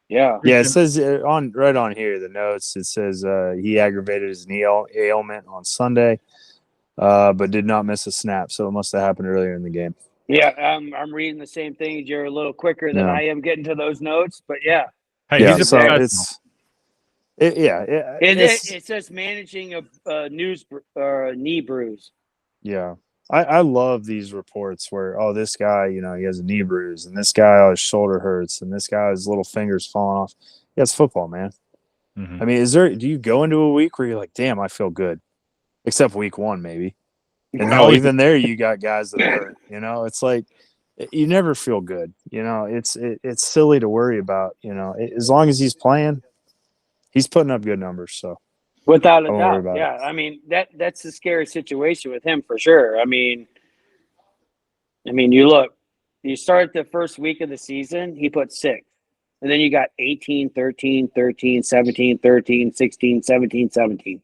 S3: yeah.
S2: Yeah, it says right on here, the notes, it says he aggravated his knee ailment on Sunday, but did not miss a snap, so it must have happened earlier in the game.
S3: Yeah, I'm reading the same thing. You're a little quicker than I am getting to those notes, but yeah.
S1: Hey,
S2: yeah,
S1: he's
S2: so
S1: professional.
S3: It says managing a knee bruise.
S2: Yeah. I love these reports where, this guy, he has a knee bruise, and this guy, his shoulder hurts, and this guy, his little fingers falling off. Yeah, it's football, man.
S1: Mm-hmm.
S2: I mean, do you go into a week where you're like, damn, I feel good? Except week 1, maybe. And now even there, you got guys that hurt. It's like you never feel good. It's silly to worry about. As long as he's playing, he's putting up good numbers. So
S3: without a doubt, yeah. I mean that's a scary situation with him for sure. I mean, you start the first week of the season, he put 6. And then you got 18, 13, 13, 17, 13, 16, 17, 17.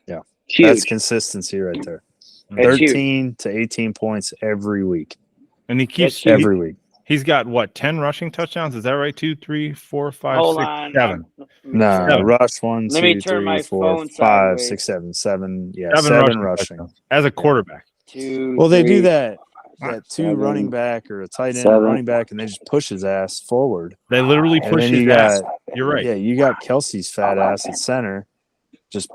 S2: Yeah.
S3: Huge.
S2: That's consistency right there.
S3: It's
S2: 13
S3: huge.
S2: to 18 points every week.
S1: And he keeps
S2: every week.
S1: He's got 10 rushing touchdowns? Is that right? 2, 3, 4, 5,
S3: Hold
S1: 6,
S3: on.
S1: 7.
S2: No,
S1: 7.
S2: rush 1,
S3: Let me
S2: 2,
S3: turn
S2: 3,
S3: my
S2: 4,
S3: phone
S2: 5,
S3: sideways.
S2: 6, 7, 7. Yeah,
S1: 7
S2: rushing.
S1: touchdowns as a quarterback.
S3: 2,
S2: Well, they
S3: 3,
S2: do that 2
S3: 7,
S2: running back or a tight end
S3: 7.
S2: running back, and they just push his ass forward.
S1: They literally
S2: And
S1: push
S2: then
S1: his
S2: you
S1: ass.
S2: got,
S1: You're right.
S2: Yeah, you got Kelsey's fat ass at center, just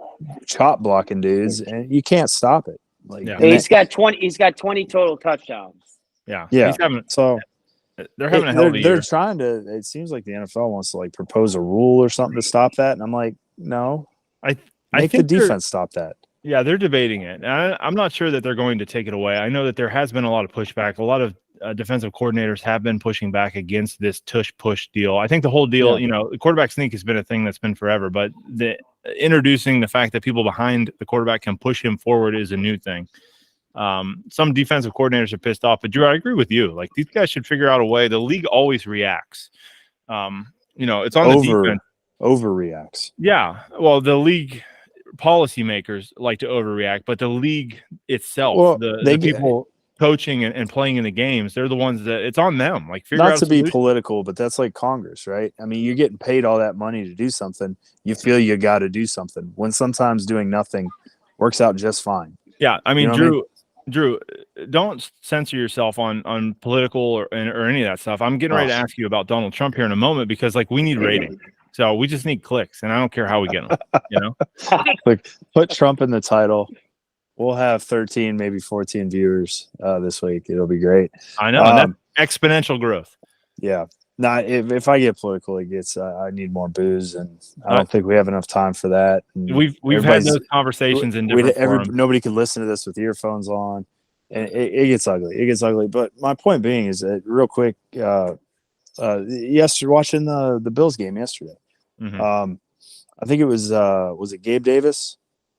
S2: chop blocking dudes, and you can't stop it.
S1: Yeah.
S3: He's got 20. He's got 20 total touchdowns.
S1: Yeah.
S2: Yeah.
S1: He's having,
S2: So
S1: they're having a hell of a year.
S2: they're trying to. It seems like the NFL wants to propose a rule or something to stop that, and I'm like, no.
S1: I
S2: Make
S1: think
S2: the defense stop that.
S1: Yeah, they're debating it. I'm not sure that they're going to take it away. I know that there has been a lot of pushback. A lot of defensive coordinators have been pushing back against this tush-push deal. I think the whole deal, the quarterback sneak has been a thing that's been forever, but introducing the fact that people behind the quarterback can push him forward is a new thing. Some defensive coordinators are pissed off, but Drew, I agree with you. These guys should figure out a way. The league always reacts. It's on the defense.
S2: Overreacts.
S1: Yeah. Well, the league policymakers like to overreact, but the league itself, the people coaching and playing in the games, they're the ones that it's on them.
S2: Not to be political, but that's like Congress, right? I mean, you're getting paid all that money to do something. You feel you got to do something when sometimes doing nothing works out just fine.
S1: Yeah. I mean,
S2: You know
S1: Drew, don't censor yourself on political or any of that stuff. I'm getting ready to ask you about Donald Trump here in a moment because we need ratings. So we just need clicks, and I don't care how we get them.
S2: Look, put Trump in the title. We'll have 13, maybe 14 viewers this week. It'll be great.
S1: I know. That's exponential growth.
S2: Yeah. Now, if I get political, it gets. I need more booze, and I don't think we have enough time for that. And
S1: we've had those conversations in different forums.
S2: Nobody can listen to this with earphones on, and it gets ugly. It gets ugly. But my point being is that real quick. Yesterday, watching the Bills game yesterday.
S1: Mm-hmm.
S2: I think it was it Gabe Davis?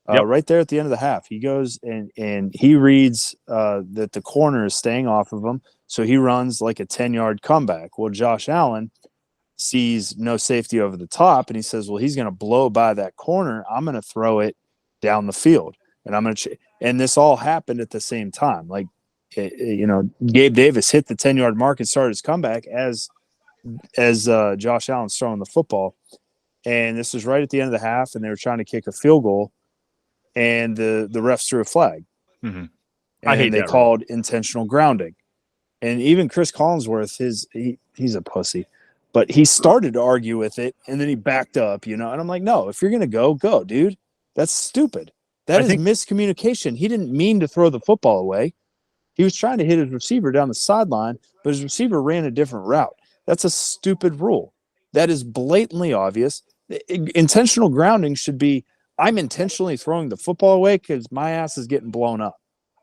S1: Yep.
S2: Right there at the end of the half, he goes and he reads that the corner is staying off of him, so he runs like a 10-yard comeback. Well, Josh Allen sees no safety over the top, and he says, "Well, he's going to blow by that corner. I'm going to throw it down the field, and I'm going to." And this all happened at the same time. Gabe Davis hit the 10-yard mark and started his comeback as Josh Allen's throwing the football. And this was right at the end of the half, and they were trying to kick a field goal, and the refs threw a flag.
S1: Mm-hmm.
S2: And they called intentional grounding. And even Chris Collinsworth, he's a pussy. But he started to argue with it, and then he backed up, And I'm like, no, if you're going to go, dude. That's stupid. That is miscommunication. He didn't mean to throw the football away. He was trying to hit his receiver down the sideline, but his receiver ran a different route. That's a stupid rule. That is blatantly obvious. Intentional grounding should be, I'm intentionally throwing the football away because my ass is getting blown up.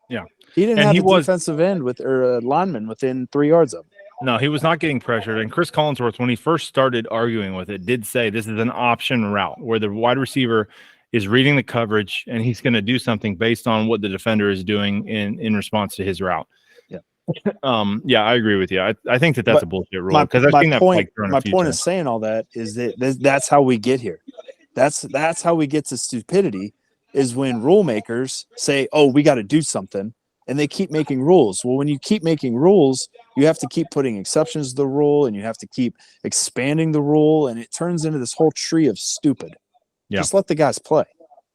S1: Yeah.
S2: He didn't have a defensive end or a lineman within 3 yards of him.
S1: No, he was not getting pressured. And Chris Collinsworth, when he first started arguing with it, did say this is an option route where the wide receiver is reading the coverage and he's going to do something based on what the defender is doing in response to his route.
S2: Yeah.
S1: I agree with you. I think that's a bullshit rule because I've seen that.
S2: My point of saying all that is that that's how we get here. That's how we get to stupidity is when rule makers say, oh, we got to do something. And they keep making rules. Well, when you keep making rules, you have to keep putting exceptions to the rule, and you have to keep expanding the rule, and it turns into this whole tree of stupid. Yeah. Just let the guys play.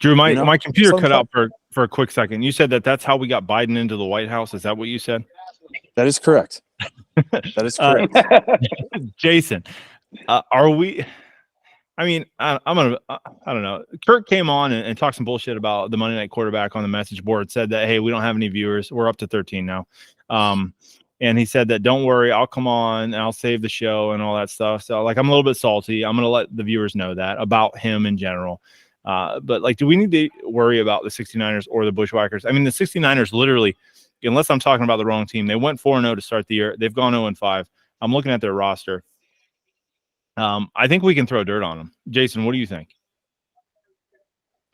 S1: Drew, my computer cut out for a quick second. You said that's how we got Biden into the White House. Is that what you said?
S2: That is correct. That is correct.
S1: Jason, are we? I mean, I don't know. Kirk came on and talked some bullshit about the Monday Night Quarterback on the message board, said that, hey, we don't have any viewers. We're up to 13 now. And he said that, don't worry, I'll come on and I'll save the show and all that stuff. So, I'm a little bit salty. I'm going to let the viewers know that about him in general. But, do we need to worry about the 69ers or the Bushwhackers? I mean, the 69ers literally, unless I'm talking about the wrong team, they went 4-0 to start the year. They've gone 0-5. I'm looking at their roster. I think we can throw dirt on them. Jason, what do you think?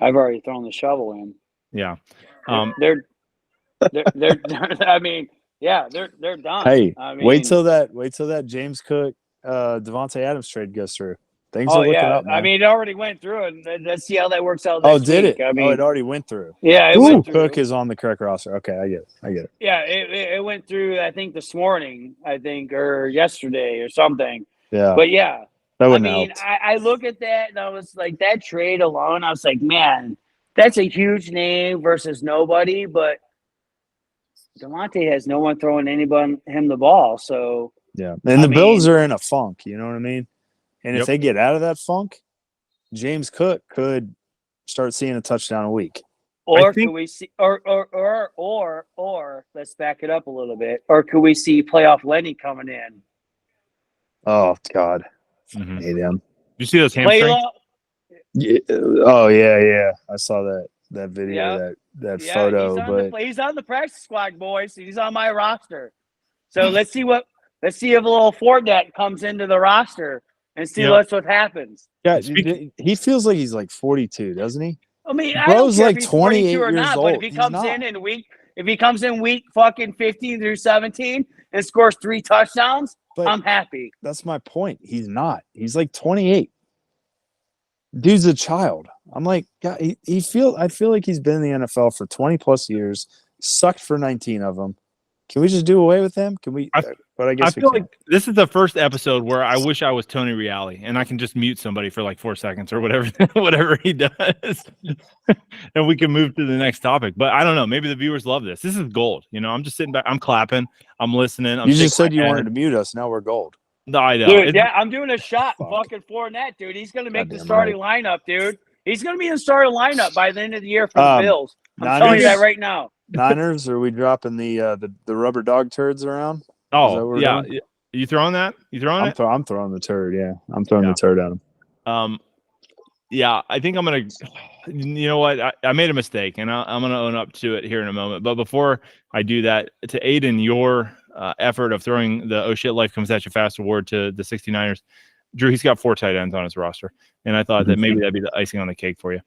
S3: I've already thrown the shovel in.
S1: Yeah.
S3: They're I mean, yeah, they're done.
S2: Hey,
S3: I mean,
S2: wait till that James Cook Devontae Adams trade goes through. Things are looking up, man.
S3: I mean, it already went through, and let's see how that works out.
S2: Oh, did
S3: week.
S2: it?
S3: I mean,
S2: it already went through.
S3: Yeah, it went through.
S2: Cook is on the correct roster. Okay, I get it.
S3: Yeah, it went through. I think this morning, or yesterday, or something.
S2: Yeah,
S3: but yeah.
S2: I mean,
S3: I look at that and I was like, that trade alone, I was like, man, that's a huge name versus nobody. But Devontae has no one throwing him the ball. So
S2: yeah, and the Bills are in a funk. You know what I mean? And if they get out of that funk, James Cook could start seeing a touchdown a week.
S3: Or could we see, or let's back it up a little bit. Or could we see playoff Lenny coming in?
S2: Oh God.
S1: Mm-hmm.
S2: Hate him.
S1: You see those hamstrings?
S2: Yeah. Oh yeah. I saw that video, that photo.
S3: He's on the practice squad, boys. He's on my roster. So let's see if a little Fournette comes into the roster and see what happens.
S2: Yeah, he feels like he's like 42, doesn't he?
S3: I mean,
S2: Bro's
S3: I don't care
S2: like
S3: if he's
S2: 28
S3: 42 or
S2: years
S3: not,
S2: old.
S3: but if he comes in week fucking 15 through 17 and scores 3 touchdowns, but I'm happy.
S2: That's my point. He's not. He's like 28. Dude's a child. I'm like, God, I feel like he's been in the NFL for 20 plus years, sucked for 19 of them. Can we just do away with him? Can we? But I guess
S1: I feel like this is the first episode where I wish I was Tony Reali and I can just mute somebody for like 4 seconds or whatever he does, and we can move to the next topic. But I don't know. Maybe the viewers love this. This is gold. I'm just sitting back. I'm clapping. I'm listening.
S2: You just said you wanted to mute us. Now we're gold.
S1: No, I know.
S3: Dude, I'm doing a shot. Fucking Fournette, dude. He's going to make the starting lineup, dude. He's going to be in the starting lineup by the end of the year for the Bills. I'm telling you that right now.
S2: Niners, are we dropping the rubber dog turds around?
S1: Oh, yeah. Doing? You throwing that? You throwing it?
S2: I'm throwing the turd, yeah. I'm throwing the turd at him.
S1: Yeah, I think I'm going to – you know what? I made a mistake, and I'm going to own up to it here in a moment. But before I do that, to aid in your effort of throwing the Oh Shit Life Comes At You Fast award to the 69ers, Drew, he's got 4 tight ends on his roster. And I thought that maybe that'd be the icing on the cake for you.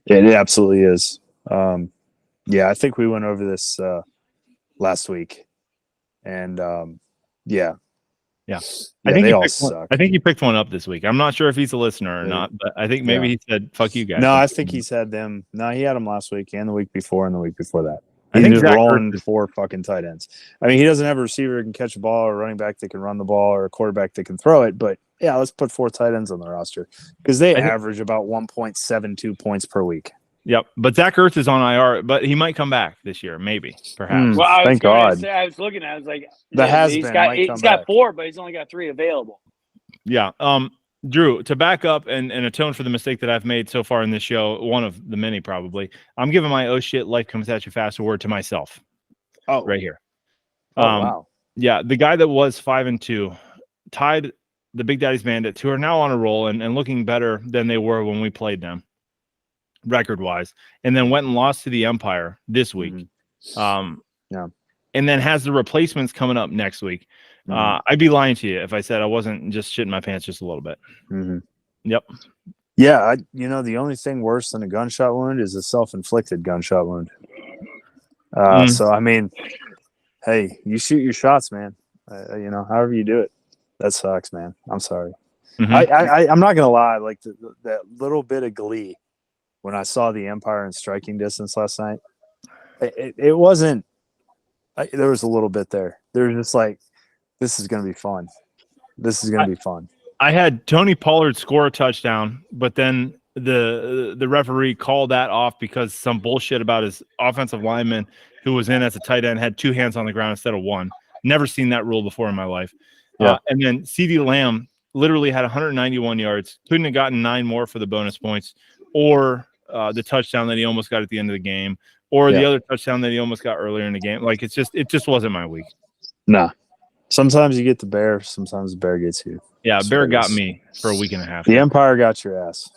S2: Yeah, it absolutely is. Yeah, I think we went over this last week. And, yeah.
S1: I think he picked one up this week. I'm not sure if he's a listener or not, but I think maybe he said, fuck you guys.
S2: No, I think he's had them. No, he had them last week and the week before and the week before that.
S1: I
S2: He's
S1: think
S2: just
S1: Zach
S2: rolling
S1: Ertz
S2: 4 fucking tight ends. I mean, he doesn't have a receiver who can catch a ball or a running back that can run the ball or a quarterback that can throw it. But, yeah, let's put 4 tight ends on the roster because they average about 1.72 points per week.
S1: Yep. But Zach Ertz is on IR, but he might come back this year, maybe, perhaps.
S3: Well, I was
S2: Thank
S3: going to
S2: God.
S3: say, I was looking at it, I was like,
S2: The
S3: he's
S2: has-been
S3: got
S2: might come
S3: he's got
S2: back.
S3: 4, but he's only got 3 available.
S1: Yeah. Drew, to back up and atone for the mistake that I've made so far in this show, one of the many probably, I'm giving my oh shit, life comes at you fast award to myself.
S2: Oh,
S1: Right here.
S2: wow.
S1: Yeah, the guy that was 5-2 tied the Big Daddy's Bandits, who are now on a roll and looking better than they were when we played them, record-wise, and then went and lost to the Empire this week.
S2: Yeah.
S1: And then has the replacements coming up next week. I'd be lying to you if I said I wasn't just shitting my pants just a little bit. Yep.
S2: Yeah, the only thing worse than a gunshot wound is a self-inflicted gunshot wound. So, I mean, hey, you shoot your shots, man. However you do it. That sucks, man. I'm sorry. I'm not going to lie. Like, that little bit of glee when I saw the Empire in striking distance last night, it wasn't – there was a little bit there. There was just like, this is going to be fun. This is going to be fun.
S1: I had Tony Pollard score a touchdown, but then the referee called that off because some bullshit about his offensive lineman who was in as a tight end had 2 hands on the ground instead of 1. Never seen that rule before in my life.
S2: Yeah.
S1: And then CeeDee Lamb literally had 191 yards, couldn't have gotten 9 more for the bonus points, or the touchdown that he almost got at the end of the game, or the other touchdown that he almost got earlier in the game. Like, it just wasn't my week.
S2: Nah. Sometimes you get the bear, sometimes the bear gets you.
S1: Yeah, Bear got me for a week and a half.
S2: The Empire got your ass.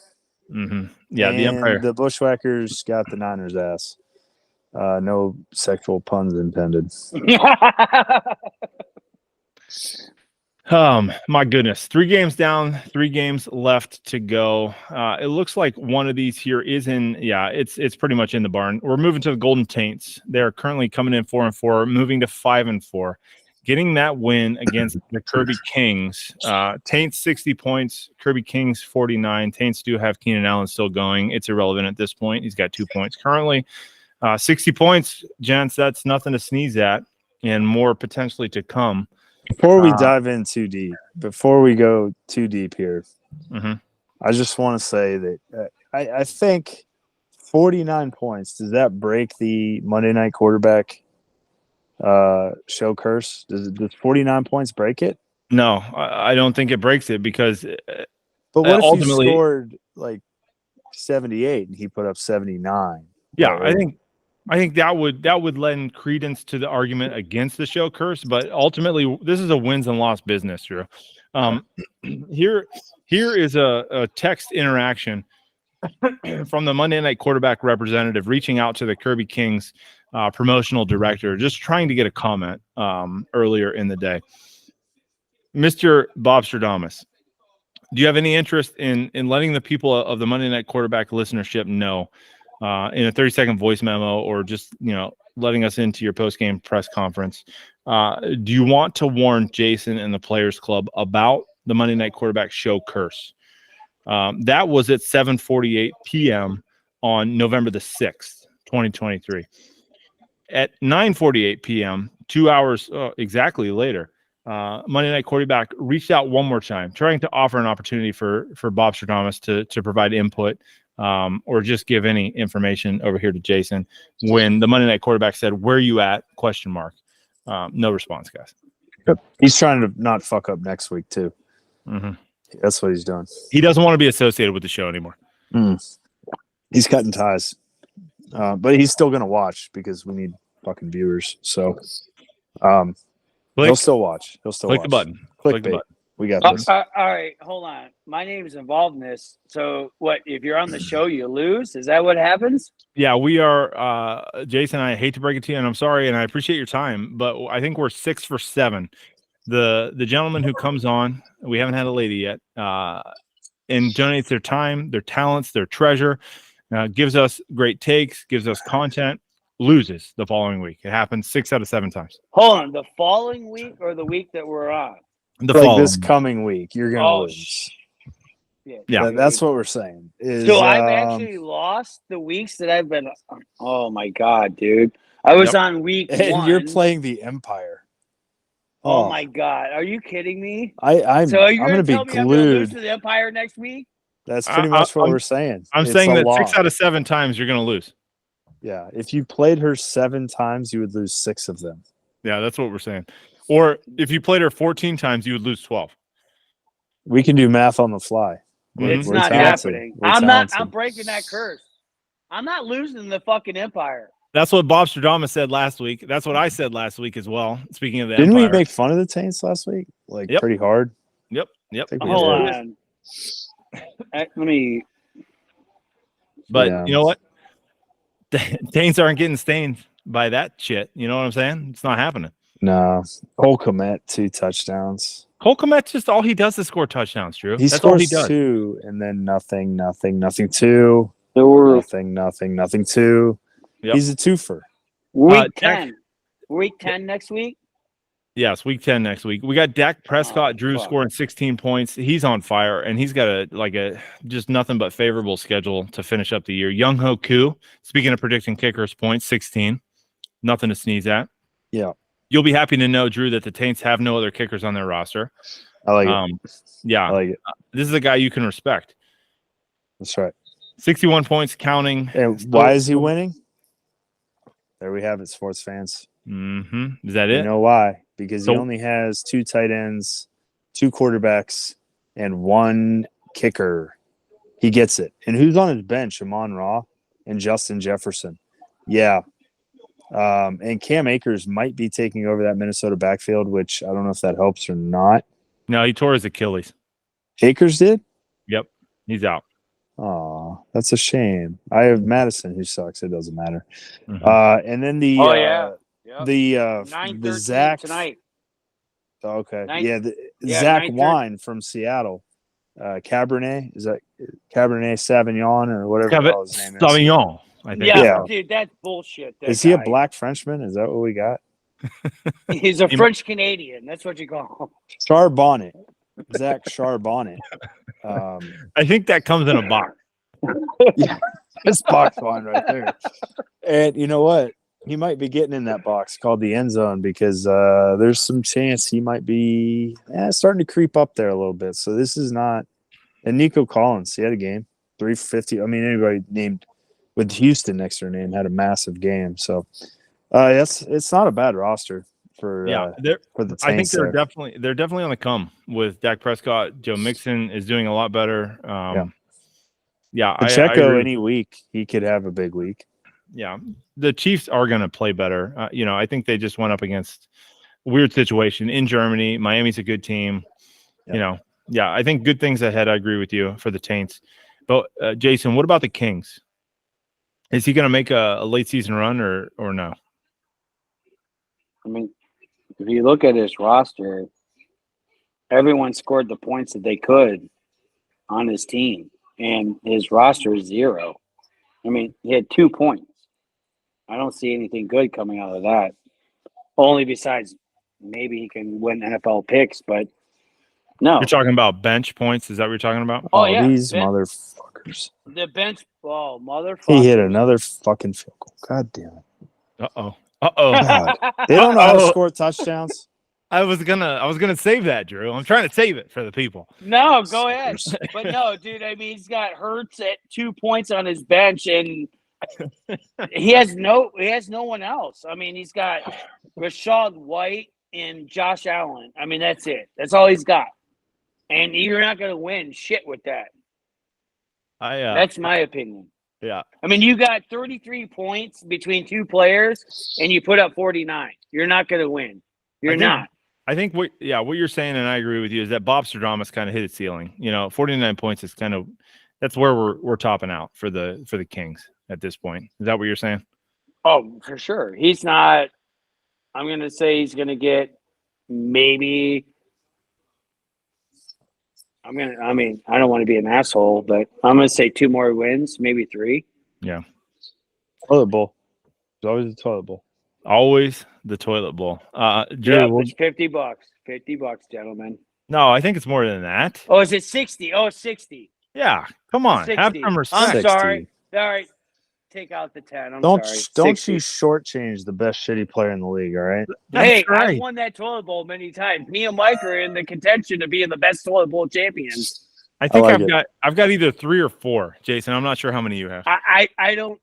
S1: Yeah,
S2: and
S1: the Empire.
S2: The Bushwhackers got the Niners' ass. No sexual puns intended.
S1: My goodness. 3 games down, 3 games left to go. It looks like one of these here is in, it's pretty much in the barn. We're moving to the Golden Taints. They're currently coming in 4-4, moving to 5-4. Getting that win against the Kirby Kings. Taints 60 points, Kirby Kings 49. Taints do have Keenan Allen still going. It's irrelevant at this point. He's got 2 points currently. 60 points, gents, that's nothing to sneeze at, and more potentially to come.
S2: Before we dive in too deep, before we go too deep here, I just want to say that I think 49 points, does that break the Monday Night Quarterback show curse? Does 49 points break it?
S1: No, I don't think it breaks it because
S2: but what if
S1: ultimately
S2: you scored like 78 and he put up 79?
S1: Yeah, I think that would lend credence to the argument against the show curse, but ultimately this is a wins and loss business, Drew. Here is a text interaction from the Monday Night Quarterback representative reaching out to the Kirby Kings promotional director, just trying to get a comment earlier in the day. Mr. Bob Stradamus, do you have any interest in letting the people of the Monday Night Quarterback listenership know in a 30-second voice memo, or just letting us into your post-game press conference? Do you want to warn Jason and the Players Club about the Monday Night Quarterback show curse? That was at 7:48 p.m. on November the 6th, 2023. At 9:48 p.m., 2 hours exactly later, Monday Night Quarterback reached out one more time, trying to offer an opportunity for Bob Stradamus to provide input or just give any information over here to Jason. When the Monday Night Quarterback said, "Where you at?" ? No response, guys.
S2: He's trying to not fuck up next week too. That's what he's doing.
S1: He doesn't want to be associated with the show anymore.
S2: He's cutting ties, but he's still going to watch because we need fucking viewers. So he'll still watch.
S1: Click the button. Click the button.
S2: We got this.
S3: All right, hold on. My name's involved in this. So what, if you're on the show, you lose? Is that what happens?
S1: Yeah, we are. Jason, I hate to break it to you, and I'm sorry, and I appreciate your time, but I think we're 6 for 7. The gentleman who comes on, we haven't had a lady yet, and donates their time, their talents, their treasure, gives us great takes, gives us content, loses the following week. It happens 6 out of 7 times.
S3: Hold on, the following week or the week that we're on?
S2: This coming week, you're going to lose.
S1: Yeah,
S2: that's what we're saying.
S3: So I've actually lost the weeks that I've been. Oh my god, dude! I was on week
S2: And
S3: 1.
S2: you're playing the Empire.
S3: Oh my God. Are you kidding me?
S2: I'm
S3: So are you
S2: going to be
S3: tell me I'm going to lose
S2: glued.
S3: to the Empire next week?
S2: That's pretty much what we're saying.
S1: I'm
S2: It's
S1: saying
S2: a
S1: that
S2: law.
S1: 6 out of 7 times you're going to lose.
S2: Yeah, if you played her 7 times, you would lose 6 of them.
S1: Yeah, that's what we're saying. Or if you played her 14 times, you would lose 12.
S2: We can do math on the fly.
S3: It's
S2: We're
S3: not
S2: talented.
S3: happening.
S2: We're
S3: I'm
S2: talented.
S3: breaking that curse. I'm not losing the fucking Empire.
S1: That's what Bob Stradamus said last week. That's what I said last week as well. Speaking of the
S2: Didn't
S1: Empire.
S2: we make fun of the Taints last week? Like
S1: Yep.
S2: pretty hard.
S1: Yep.
S2: I think we
S3: Hold
S2: did.
S3: on. Let me.
S1: But
S2: Yeah.
S1: you know what? Taints aren't getting stained by that shit. You know what I'm saying? It's not happening.
S2: No. Cole Kmet, 2 touchdowns.
S1: Cole Kmet's just all he does is score touchdowns, Drew.
S2: He
S1: That's all he
S2: scores
S1: does.
S2: 2 and then nothing, 2.
S3: There were
S2: Nothing, 2.
S1: Yep.
S2: He's a twofer.
S3: week
S1: Dak-
S3: 10. Week 10 next week.
S1: Yes, week 10 next week. We got Dak Prescott, Drew
S3: fuck.
S1: scoring 16 points. He's on fire, and he's got a just nothing but favorable schedule to finish up the year. Young Ho Koo, speaking of predicting kickers, points 16. Nothing to sneeze at.
S2: Yeah.
S1: You'll be happy to know, Drew, that the Taints have no other kickers on their roster.
S2: I like it.
S1: Yeah,
S2: I like it.
S1: this is a guy you can respect.
S2: That's right.
S1: 61 points counting.
S2: And why is he winning? There we have it, sports fans.
S1: Mm-hmm. Is that
S2: You
S1: it?
S2: know why? Because he
S1: So-
S2: only has 2 tight ends, 2 quarterbacks, and 1 kicker. He gets it. And who's on his bench? Amon Ra and Justin Jefferson. Yeah. And Cam Akers might be taking over that Minnesota backfield, which I don't know if that helps or not.
S1: No, he tore his Achilles.
S2: Akers did?
S1: Yep, he's out.
S2: Oh, that's a shame. I have Madison who sucks. It doesn't matter.
S1: Mhm.
S2: And then the
S3: Yep.
S2: the
S3: 9:13
S2: Zach
S3: tonight.
S2: Okay.
S3: Nine-
S2: yeah,
S3: yeah,
S2: Zach
S3: 9:30.
S2: Wine from Seattle. Cabernet. Is that Cabernet Sauvignon or whatever the hell his name is?
S1: Sauvignon, I think.
S3: Yeah,
S2: Yeah.
S3: dude, that's bullshit. that
S2: Is he a
S3: guy.
S2: black Frenchman? Is that what we got?
S3: He's a
S1: He-
S3: French Canadian. That's what you call him.
S2: Charbonnet. Zach Charbonnet.
S1: I think that comes in a box.
S2: This box wine right there. And you know what? He might be getting in that box called the end zone because there's some chance he might be starting to creep up there a little bit. So this is not. And Nico Collins, he had a game, 350. I mean, anybody named with Houston next to their name had a massive game. So it's not a bad roster for for the Saints.
S1: I think
S2: there.
S1: they're definitely on the come with Dak Prescott. Joe Mixon is doing a lot better. Yeah, I
S2: Pacheco
S1: agree.
S2: any week he could have a big week.
S1: Yeah, the Chiefs are going to play better. I think they just went up against a weird situation in Germany. Miami's a good team.
S2: Yeah.
S1: I think good things ahead. I agree with you for the Taints. But Jason, what about the Kings? Is he going to make a late season run or no?
S3: I mean, if you look at his roster, everyone scored the points that they could on his team, and his roster is 0. I mean, he had 2 points. I don't see anything good coming out of that. Only besides maybe he can win NFL picks, but no.
S1: You're talking about bench points. Is that what you're talking about?
S3: Oh, yeah.
S2: These motherfuckers.
S3: The bench ball, motherfucker.
S2: He hit another fucking field goal. God damn it.
S1: Uh-oh.
S2: God. They don't know how to score touchdowns.
S1: I was gonna save that, Drew. I'm trying to save it for the people.
S3: No, go ahead. But no, dude, I mean, he's got Hurts at 2 points on his bench, and he has no one else. I mean, he's got Rashad White and Josh Allen. I mean, that's it. That's all he's got. And you're not going to win shit with that. That's my opinion.
S1: Yeah.
S3: I mean, you got 33 points between 2 players, and you put up 49. You're not going to win. You're not.
S1: I think what you're saying, and I agree with you, is that Bob Stradamus kind of hit its ceiling. 49 points is kind of that's where we're topping out for the Kings at this point. Is that what you're saying?
S3: Oh, for sure. He's not. I'm going to say he's going to get maybe. I don't want to be an asshole, but I'm going to say 2 more wins, maybe 3.
S1: Yeah.
S2: Toilet bowl. It's always a toilet bowl.
S1: Always the toilet bowl. Drew,
S3: Yeah, it's $50. $50, gentlemen.
S1: no, I think it's more than that.
S3: Oh, is it 60? Oh, 60.
S1: Yeah, come on, have
S3: 60.
S1: some respect.
S3: I'm sorry. All right. take out the 10. I'm
S2: Don't
S3: sorry.
S2: don't
S3: 60.
S2: you shortchange the best shitty player in the league, all right?
S3: Hey,
S1: right.
S3: I won that toilet bowl many times. Me and Mike are in the contention to being the best toilet bowl champions.
S1: I think
S2: like it.
S1: I've got either 3 or 4, Jason. I'm not sure how many you have.
S3: I don't.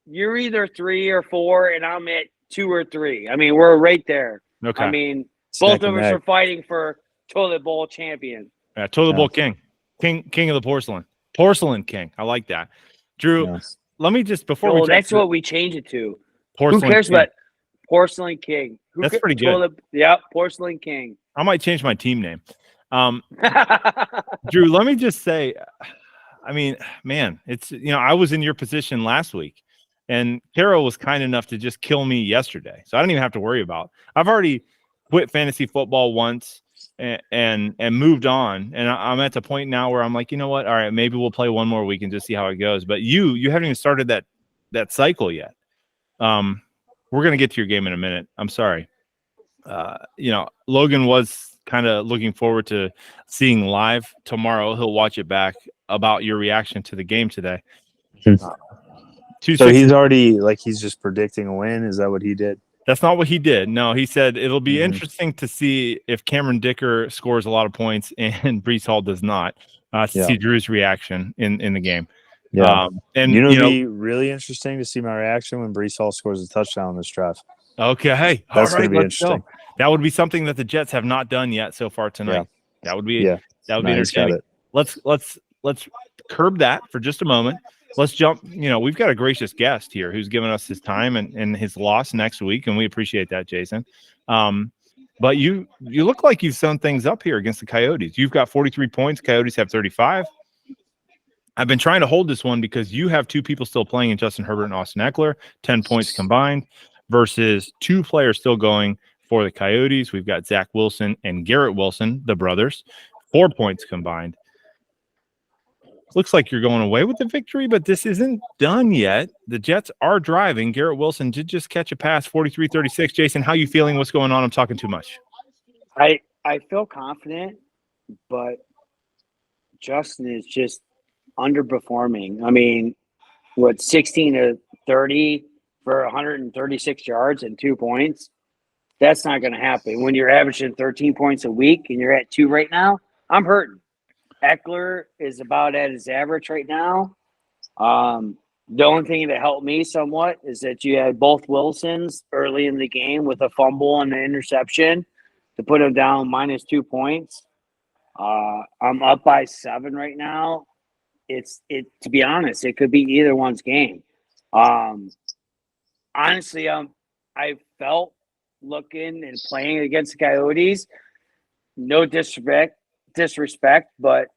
S3: You're either 3 or 4, and I'm at 2 or 3. I mean, we're right there.
S1: Okay.
S3: I mean,
S2: It's
S3: both
S2: neck
S3: of
S2: and
S3: us
S2: neck.
S3: are fighting for toilet bowl champion.
S1: Yeah, toilet
S2: Yeah.
S1: bowl king of the porcelain king. I like that. Drew,
S2: Yeah.
S1: let me just before we
S3: Oh,
S1: jump
S3: that's
S1: to
S3: what we change it to.
S1: porcelain
S3: Who cares
S1: king,
S3: about porcelain king?
S1: That's pretty good.
S3: Yep, porcelain king.
S1: I might change my team name. Drew, let me just say, I mean, man, it's I was in your position last week, and Carol was kind enough to just kill me yesterday, so I don't even have to worry about. I've already quit fantasy football once and moved on, and I'm at the point now where I'm like, you know what? All right, maybe we'll play one more week and just see how it goes. But you haven't even started that cycle yet. We're gonna get to your game in a minute. I'm sorry. Logan was kind of looking forward to seeing live tomorrow. He'll watch it back about your reaction to the game today.
S2: So he's already he's just predicting a win. Is that what he did?
S1: That's not what he did. No, he said it'll be
S2: Mhm.
S1: interesting to see if Cameron Dicker scores a lot of points and Brees Hall does not. To see Drew's reaction in the game.
S2: Yeah.
S1: And
S2: it'd be really interesting to see my reaction when Brees Hall scores a touchdown in this drive.
S1: Okay,
S2: That's
S1: all right,
S2: going to be
S1: let's go.
S2: interesting.
S1: That would be something that the Jets have not done yet so far tonight.
S2: Yeah.
S1: That would be
S2: Yeah.
S1: That would be
S2: He's got
S1: entertaining.
S2: it.
S1: Let's curb that for just a moment. Let's jump. We've got a gracious guest here who's given us his time and his loss next week, and we appreciate that, Jason. But you look like you've sewn things up here against the Coyotes. You've got 43 points. Coyotes have 35. I've been trying to hold this one because you have 2 people still playing in Justin Herbert and Austin Eckler, 10 points combined, versus 2 players still going for the Coyotes. We've got Zach Wilson and Garrett Wilson, the brothers, 4 points combined. Looks like you're going away with the victory, but this isn't done yet. The Jets are driving. Garrett Wilson did just catch a pass, 43-36. Jason, how you feeling? What's going on? I'm talking too much.
S3: I feel confident, but Justin is just underperforming. I mean, 16 to 30 for 136 yards and 2 points? That's not going to happen. When you're averaging 13 points a week and you're at 2 right now, I'm hurting. Eckler is about at his average right now. The only thing that helped me somewhat is that you had both Wilsons early in the game with a fumble and an interception to put him down -2 points. I'm up by 7 right now. To be honest, it could be either one's game. Honestly, I felt looking and playing against the Coyotes, no disrespect, but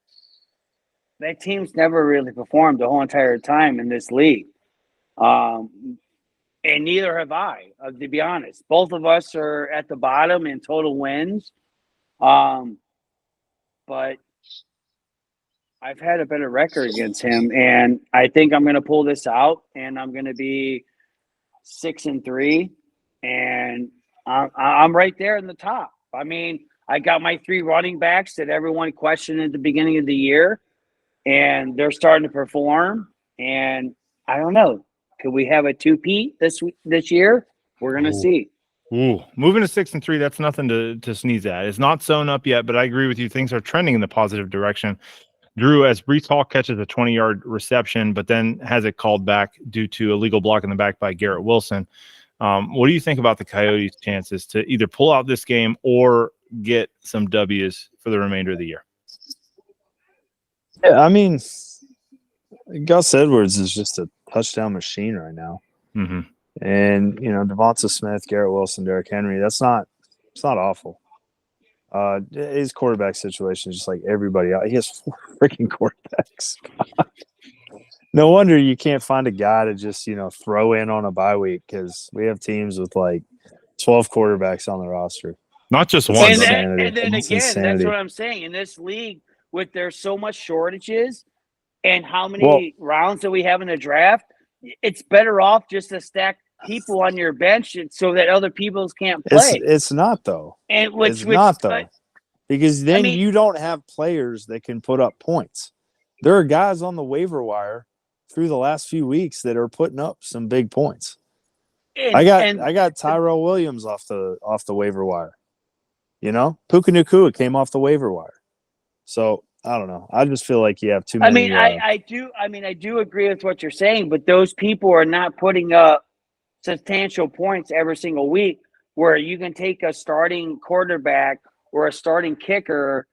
S3: that team's never really performed the whole entire time in this league. And neither have I, to be honest. Both of us are at the bottom in total wins. But I've had a better record against him, and I think I'm going to pull this out, and I'm going to be 6-3, and I'm right there in the top. I mean, I got my 3 running backs that everyone questioned at the beginning of the year, and they're starting to perform. And I don't know, could we have a 2-peat this year? We're going to see.
S1: Ooh, moving to 6-3, that's nothing to sneeze at. It's not sewn up yet, but I agree with you. Things are trending in the positive direction. Drew, as Brees Hall catches a 20-yard reception, but then has it called back due to a legal block in the back by Garrett Wilson. What do you think about the Coyotes' chances to either pull out this game or get some W's for the remainder of the year?
S2: Yeah, I mean, Gus Edwards is just a touchdown machine right now.
S1: Mm-hmm.
S2: And, Devonta Smith, Garrett Wilson, Derrick Henry, it's not awful. His quarterback situation is just like everybody else. He has 4 freaking quarterbacks. No wonder you can't find a guy to just, throw in on a bye week, because we have teams with 12 quarterbacks on the roster.
S1: Not just one.
S3: And
S2: Insanity.
S3: then again,
S2: It's
S3: that's
S2: insanity.
S3: what I'm saying. In this league, with there's so much shortages and how many rounds that we have in the draft, it's better off just to stack people on your bench so that other people can't play.
S2: It's not, though.
S3: And
S2: because then you don't have players that can put up points. There are guys on the waiver wire through the last few weeks that are putting up some big points.
S3: And,
S2: I got Tyrell Williams off the waiver wire. You know, Puka Nacua came off the waiver wire. So I don't know. I just feel like you have too many.
S3: I do agree with what you're saying, but those people are not putting up substantial points every single week where you can take a starting quarterback or a starting kicker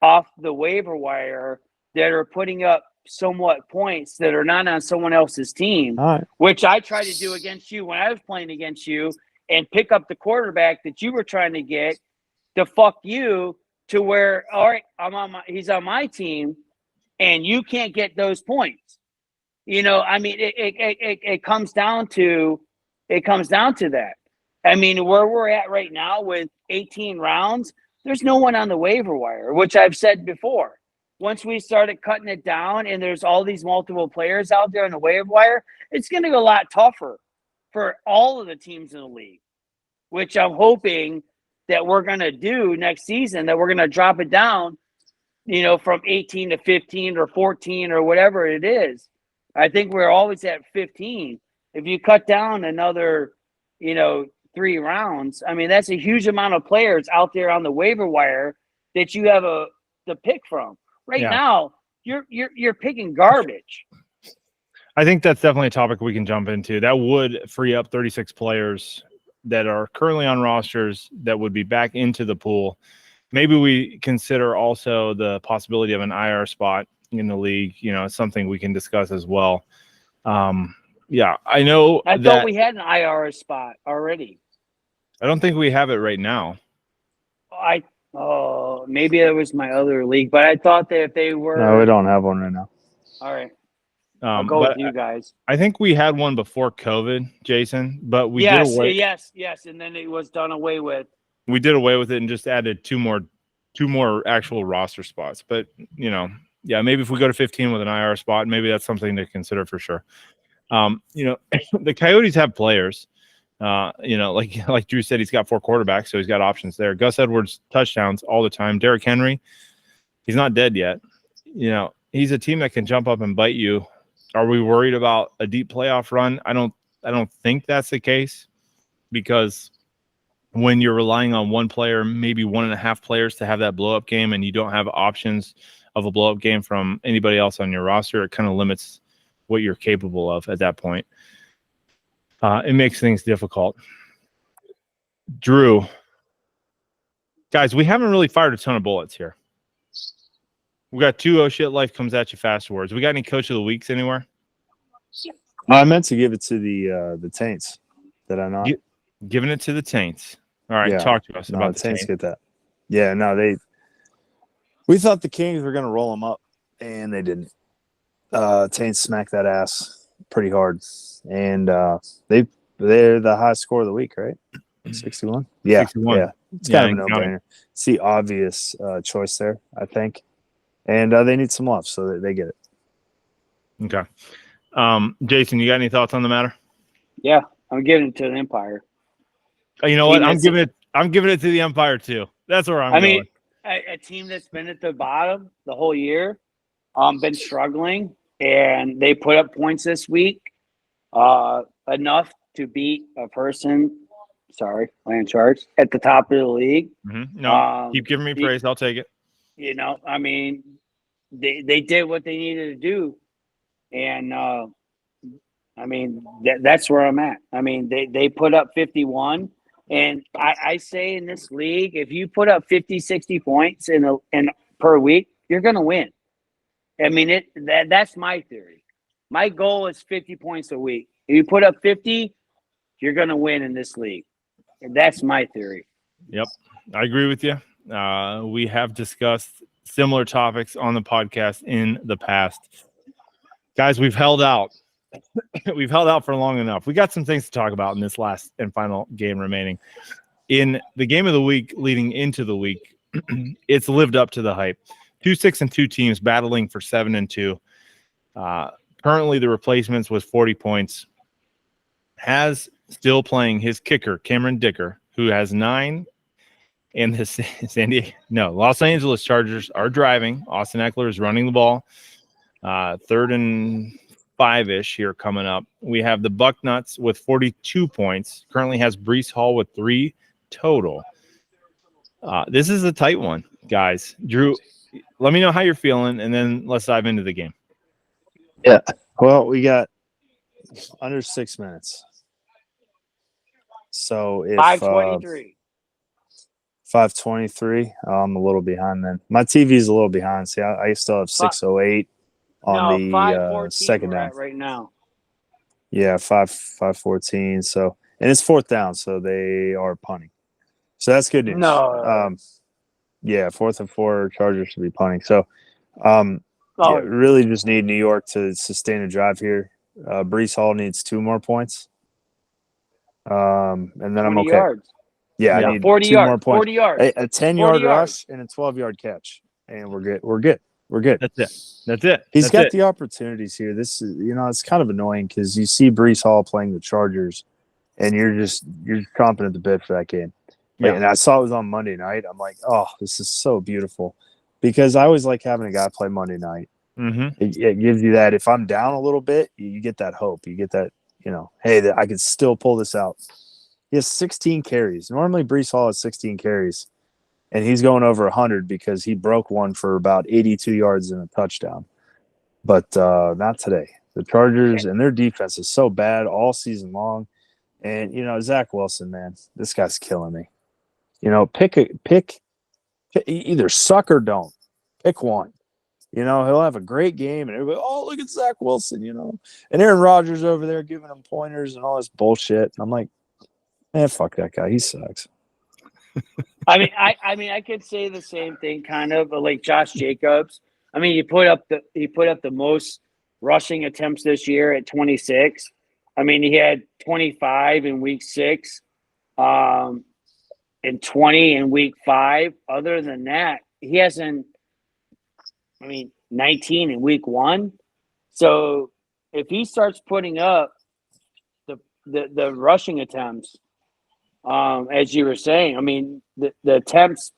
S3: off the waiver wire that are putting up somewhat points that are not on someone else's team,
S2: All right.
S3: which I tried to do against you when I was playing against you and pick up the quarterback that you were trying to get to fuck you to where, all right, he's on my team and you can't get those points. You know, I mean, it comes down to that. I mean, where we're at right now with 18 rounds, there's no one on the waiver wire, which I've said before. Once we started cutting it down and there's all these multiple players out there on the waiver wire, it's going to go a lot tougher for all of the teams in the league, which I'm hoping that we're going to do next season, that we're going to drop it down, you know, from 18 to 15 or 14 or whatever it is. I think we're always at 15. If you cut down another, you know, 3 rounds, I mean, that's a huge amount of players out there on the waiver wire that you have to pick from. Right now, you're picking garbage.
S1: I think that's definitely a topic we can jump into. That would free up 36 players that are currently on rosters that would be back into the pool. Maybe we consider also the possibility of an IR spot in the league. You know, it's something we can discuss as well. Yeah, I know.
S3: I thought we had an IR spot already.
S1: I don't think we have it right now.
S3: Maybe it was my other league, but I thought that if they were.
S2: No, we don't have one right now.
S3: All right. I'll go with you guys.
S1: I think we had one before COVID, Jason, but we
S3: yes,
S1: did away.
S3: Yes, and then it was done away with.
S1: We did away with it and just added two more actual roster spots. But you know, yeah, maybe if we go to 15 with an IR spot, maybe that's something to consider for sure. You know, the Coyotes have players. You know, like Drew said, he's got 4 quarterbacks, so he's got options there. Gus Edwards touchdowns all the time. Derrick Henry, he's not dead yet. You know, he's a team that can jump up and bite you. Are we worried about a deep playoff run? I don't think that's the case, because when you're relying on one player, maybe 1.5 players to have that blow up game, and you don't have options of a blow up game from anybody else on your roster, it kind of limits what you're capable of at that point. It makes things difficult. Drew, guys, we haven't really fired a ton of bullets here. We got 2 oh shit life comes at you fast awards. We got any coach of the weeks anywhere?
S2: I meant to give it to the Taints. Did I not?
S1: Giving it to the Taints. All right,
S2: Yeah.
S1: talk to us about the
S2: Taints.
S1: Taints.
S2: Get that. Yeah, no, we thought the Kings were going to roll them up, and they didn't. Taints smacked that ass pretty hard, and they're the highest score of the week, right? 61. Yeah,
S1: 61.
S2: Yeah. It's kind of a no-brainer. It's the obvious choice there, I think, and they need some love, so they get it.
S1: Okay. Jason, you got any thoughts on the matter?
S3: Yeah, I'm giving it to the Empire.
S1: You know what? I'm giving it to the Empire too. That's where I'm going.
S3: I mean, a team that's been at the bottom the whole year, been struggling, and they put up points this week, enough to beat a person. Sorry, Land Sharks at the top of the league.
S1: Mm-hmm. No, keep giving me praise. I'll take it.
S3: You know, I mean, they did what they needed to do, and I mean that's where I'm at. I mean, they put up 51. And I say in this league, if you put up 50, 60 points in per week, you're going to win. I mean, that's my theory. My goal is 50 points a week. If you put up 50, you're going to win in this league. And that's my theory.
S1: Yep, I agree with you. We have discussed similar topics on the podcast in the past. Guys, we've held out. We've held out for long enough. We got some things to talk about in this last and final game remaining. In the game of the week leading into the week, it's lived up to the hype. 2-6-2 teams battling for 7-2. Currently, the replacements was 40 points. Has still playing his kicker, Cameron Dicker, who has 9. And the Los Angeles Chargers are driving. Austin Eckler is running the ball. 3rd and 45-ish here coming up. We have the Bucknuts with 42 points. Currently has Brees Hall with 3 total. This is a tight one, guys. Drew, let me know how you're feeling, and then let's dive into the game.
S2: Yeah. Well, we got under 6 minutes. So if
S3: 5:23.
S2: 5:23, I'm a little behind then. My TV's a little behind. See, I still have 6:08 on the
S3: 5:14
S2: second
S3: we're
S2: down.
S3: at right now.
S2: Yeah, 5:14. So, and it's 4th down, so they are punting. So that's good news.
S3: No.
S2: Yeah, 4th and 4, Chargers should be punting. So, yeah, really just need New York to sustain a drive here. Brees Hall needs 2 more points. And then I'm okay.
S3: Yards.
S2: Yeah,
S3: Yeah,
S2: I need
S3: 40
S2: 2
S3: yards.
S2: more points.
S3: 40 yards.
S2: A 10-yard rush and a 12-yard catch, and we're good. We're good. We're good.
S1: That's it.
S2: He's got the opportunities here. This is, it's kind of annoying because you see Brees Hall playing the Chargers, and you're chomping at the bit for that game.
S1: Yeah.
S2: And I saw it was on Monday night. I'm like, oh, this is so beautiful, because I always like having a guy play Monday night.
S1: Mm-hmm.
S2: It gives you that. If I'm down a little bit, you get that hope. You get that, hey, I could still pull this out. He has 16 carries. Normally, Brees Hall has 16 carries, and he's going over 100 because he broke one for about 82 yards and a touchdown. But not today. The Chargers and their defense is so bad all season long. And, Zach Wilson, man, this guy's killing me. Pick either suck or don't. Pick one. He'll have a great game, and everybody, oh, look at Zach Wilson, And Aaron Rodgers over there giving him pointers and all this bullshit. And I'm like, man, fuck that guy. He sucks.
S3: I could say the same thing, kind of like Josh Jacobs. I mean, he put up the most rushing attempts this year at 26. I mean, he had 25 in week 6, and 20 in week 5. Other than that, he hasn't. 19 in week 1. So if he starts putting up the rushing attempts, as you were saying, the attempts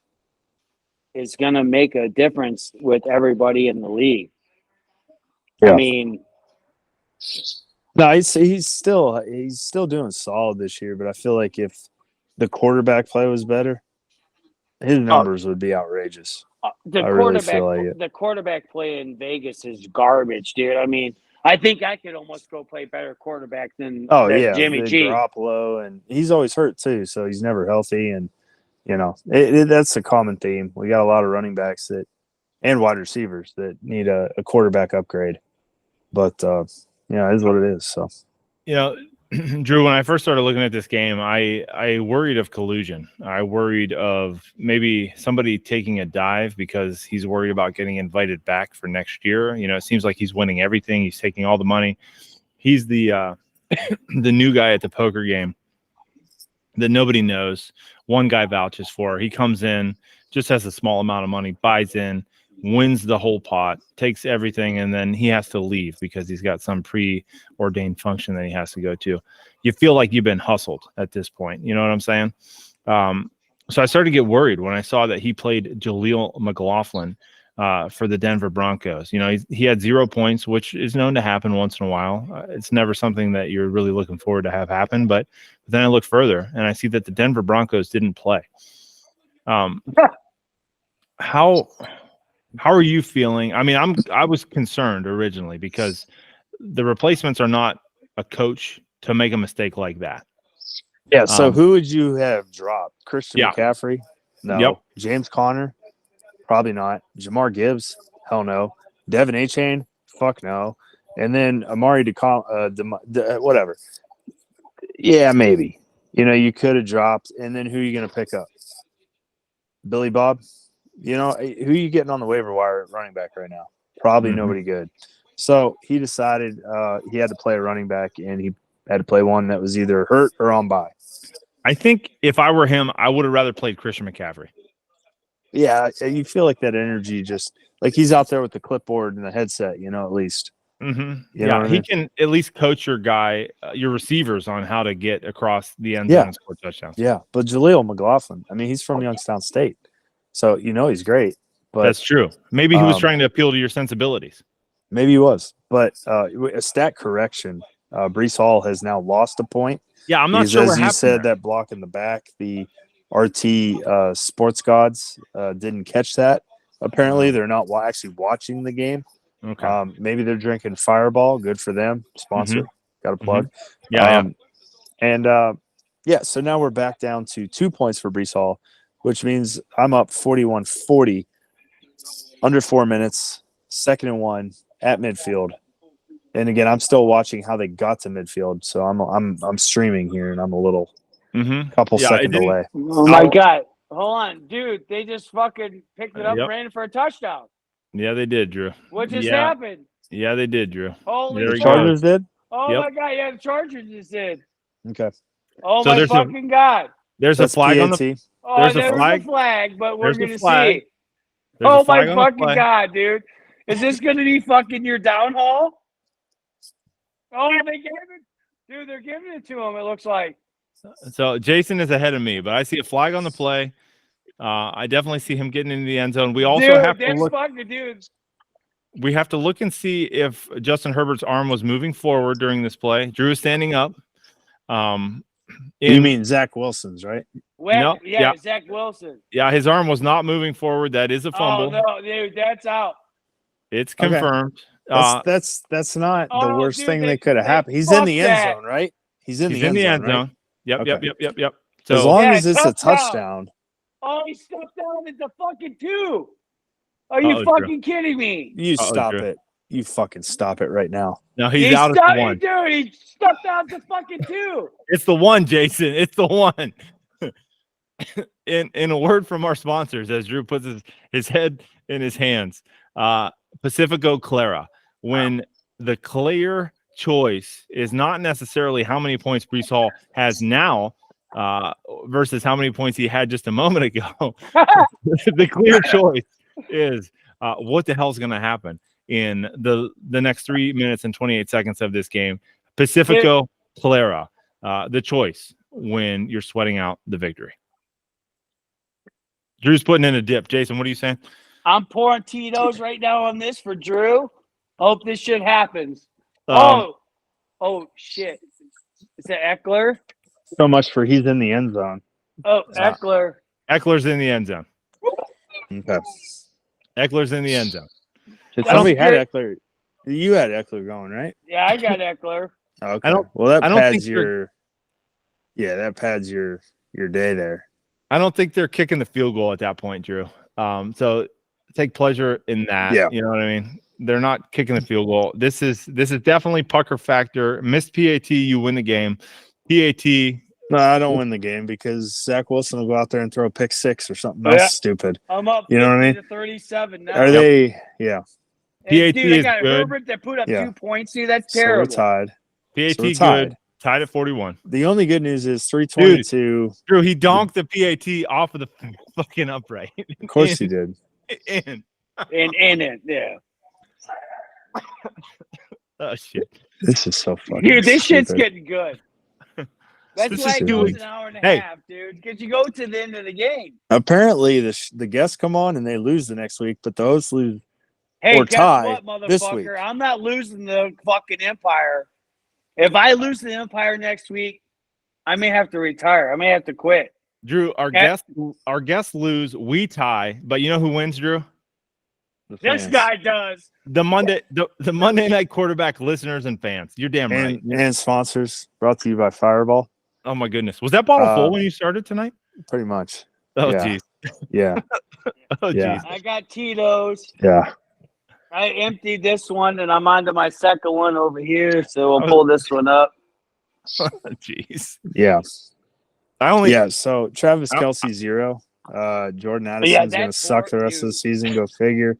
S3: is going to make a difference with everybody in the league.
S2: Yeah. No, he's still doing solid this year, but I feel like if the quarterback play was better, his numbers would be outrageous.
S3: The quarterback play in Vegas is garbage, dude. I think I could almost go play better quarterback than Jimmy G.
S2: Garoppolo, and he's always hurt too, so he's never healthy. And that's a common theme. We got a lot of running backs and wide receivers that need a quarterback upgrade. But it is what it is. So
S1: Drew, when I first started looking at this game, I worried of collusion. I worried of maybe somebody taking a dive because he's worried about getting invited back for next year. It seems like he's winning everything. He's taking all the money. He's the the new guy at the poker game that nobody knows. One guy vouches for. He comes in, just has a small amount of money, buys in, wins the whole pot, takes everything, and then he has to leave because he's got some preordained function that he has to go to. You feel like you've been hustled at this point. You know what I'm saying? So I started to get worried when I saw that he played Jaleel McLaughlin for the Denver Broncos. He had 0 points, which is known to happen once in a while. It's never something that you're really looking forward to have happen. But then I look further and I see that the Denver Broncos didn't play. How are you feeling? I was concerned originally because the replacements are not a coach to make a mistake like that.
S2: Yeah. So who would you have dropped? Christian McCaffrey? No.
S1: Yep.
S2: James Conner? Probably not. Jamar Gibbs? Hell no. Devin Achane? Fuck no. And then Amari whatever. Yeah, maybe. You could have dropped. And then who are you going to pick up? Billy Bob? Who are you getting on the waiver wire at running back right now? Probably nobody good. So he decided he had to play a running back, and he had to play one that was either hurt or on bye.
S1: I think if I were him, I would have rather played Christian McCaffrey.
S2: Yeah, you feel like that energy just like he's out there with the clipboard and the headset, at least.
S1: Mm-hmm. Yeah, he can at least coach your guy, your receivers on how to get across the end zone and score touchdowns.
S2: Yeah, but Jaleel McLaughlin, he's from Youngstown State. So, he's great. But
S1: that's true. Maybe he was trying to appeal to your sensibilities.
S2: Maybe he was, but a stat correction. Brees Hall has now lost a point.
S1: Yeah, I'm not
S2: Because
S1: sure
S2: as
S1: what
S2: you
S1: happened
S2: said,
S1: there.
S2: that block in the back, the RT sports gods didn't catch that. Apparently, they're not actually watching the game.
S1: Okay.
S2: Maybe they're drinking Fireball. Good for them. Sponsor. Got a plug.
S1: Yeah,
S2: And so now we're back down to 2 points for Brees Hall, which means I'm up 41-40, under 4 minutes, 2nd and 1 at midfield. And again, I'm still watching how they got to midfield, so I'm streaming here, and I'm a little couple
S1: Yeah,
S2: second delay.
S3: Oh my God. Hold on, dude. They just fucking picked it up and ran it for a touchdown.
S1: Yeah, they did, Drew.
S3: What just happened?
S1: Yeah, they did, Drew.
S3: Holy
S1: There
S2: The
S1: he
S3: fuck.
S2: Chargers did?
S3: Oh
S1: Yep.
S3: my God. Yeah, the Chargers just did.
S2: Okay.
S3: Oh
S1: So
S3: my
S1: there's
S3: fucking God.
S1: There's
S2: That's
S1: a flag on
S2: PAT.
S1: the
S3: Oh,
S1: There's a
S3: there's
S1: flag.
S3: a flag, but we're
S1: There's a
S3: going to
S1: flag.
S3: see.
S1: there's
S3: Oh
S1: a flag
S3: my
S1: on the
S3: fucking
S1: play.
S3: God, dude. Is this going to be fucking your downhaul? Oh, they gave it. Dude, they're giving it to him, it looks like.
S1: So Jason is ahead of me, but I see a flag on the play. I definitely see him getting into the end zone. We also
S3: Dude,
S1: have to
S3: that's
S1: look.
S3: fucking dude.
S1: We have to look and see if Justin Herbert's arm was moving forward during this play. Drew is standing up.
S2: You mean Zach Wilson's, right?
S1: No, yeah.
S3: Zach Wilson.
S1: Yeah, his arm was not moving forward. That is a fumble.
S3: Oh, no, dude, that's out.
S1: It's
S2: Okay.
S1: confirmed.
S2: That's not the worst thing that could have happened. He's in the end zone, right? He's in the end zone, right?
S1: Yep,
S2: Okay.
S1: yep. So
S2: as long
S3: Yeah,
S2: as it's a
S3: touchdown.
S2: touchdown.
S3: Oh, he stepped down at the fucking 2. Are you
S1: Uh-oh,
S3: fucking kidding me?
S2: You stop
S1: Drew.
S2: it. You fucking stop it right now.
S1: no, he's out at the one.
S3: Dude, he stepped down to fucking 2.
S1: It's the one, Jason. It's the one. in a word from our sponsors, as Drew puts his head in his hands, Pacifico Clara. When the clear choice is not necessarily how many points Brees Hall has now versus how many points he had just a moment ago, the clear choice is what the hell's going to happen in the next 3 minutes and 28 seconds of this game. Pacifico Clara, the choice when you're sweating out the victory. Drew's putting in a dip. Jason, what are you saying?
S3: I'm pouring Tito's right now on this for Drew. Hope this shit happens. Oh, shit. Is that Eckler?
S2: So much for he's in the end zone.
S3: Oh, Eckler.
S1: Eckler's in the end zone.
S2: Okay.
S1: Eckler's in the end zone.
S2: Somebody had Eckler. You had Eckler going, right?
S3: Yeah, I got Eckler.
S2: Okay.
S1: I don't
S2: pads
S1: think
S2: your that pads your day there.
S1: I don't think they're kicking the field goal at that point, Drew. So take pleasure in that.
S2: Yeah.
S1: You know what I mean? They're not kicking the field goal. This is definitely pucker factor. Missed PAT, you win the game. PAT.
S2: No, I don't win the game because Zach Wilson will go out there and throw a pick 6 or something else stupid.
S3: I'm up.
S2: You know what I mean?
S3: To 37 now.
S2: Are they? Yeah.
S3: And,
S1: PAT
S3: dude, I
S1: is
S3: got
S1: good.
S3: Herbert that put up 2 points. Dude, that's
S2: So we're
S3: terrible.
S2: tied.
S1: PAT
S2: So we're tied.
S1: good. Tied at 41.
S2: The only good news is 322.
S1: Drew, he donked the PAT off of the fucking upright.
S2: Of course he did.
S1: In.
S3: In it, yeah.
S1: Oh shit.
S2: This is so funny.
S3: Dude, this shit's getting good. That's
S1: This
S3: why
S1: is
S3: it
S1: good.
S3: goes an hour and a
S1: Hey.
S3: half, dude. Because you go to the end of the game.
S2: Apparently, the guests come on and they lose the next week, but the hosts lose.
S3: Hey,
S2: Or
S3: guess
S2: tie
S3: what,
S2: this week.
S3: motherfucker? I'm not losing the fucking Empire. If I lose the Empire next week, I may have to retire. I may have to quit.
S1: Drew, our guests lose, we tie, but you know who wins, Drew?
S2: The
S3: This
S2: fans.
S3: guy does.
S1: The Monday night quarterback listeners and fans. You're damn right.
S2: And sponsors brought to you by Fireball.
S1: Oh my goodness. Was that bottle full when you started tonight?
S2: Pretty much.
S1: Oh
S2: yeah.
S1: geez.
S2: Yeah.
S1: Oh
S2: Yeah.
S1: geez.
S3: I got Tito's.
S2: Yeah.
S3: I emptied this one, and I'm on to my second one over here. So we'll pull this one up.
S1: Jeez.
S2: Yeah.
S1: I
S2: So Travis Kelce 0. Jordan Addison's going to
S3: that's
S2: suck the
S3: for
S2: rest
S3: you.
S2: of the season. Go figure.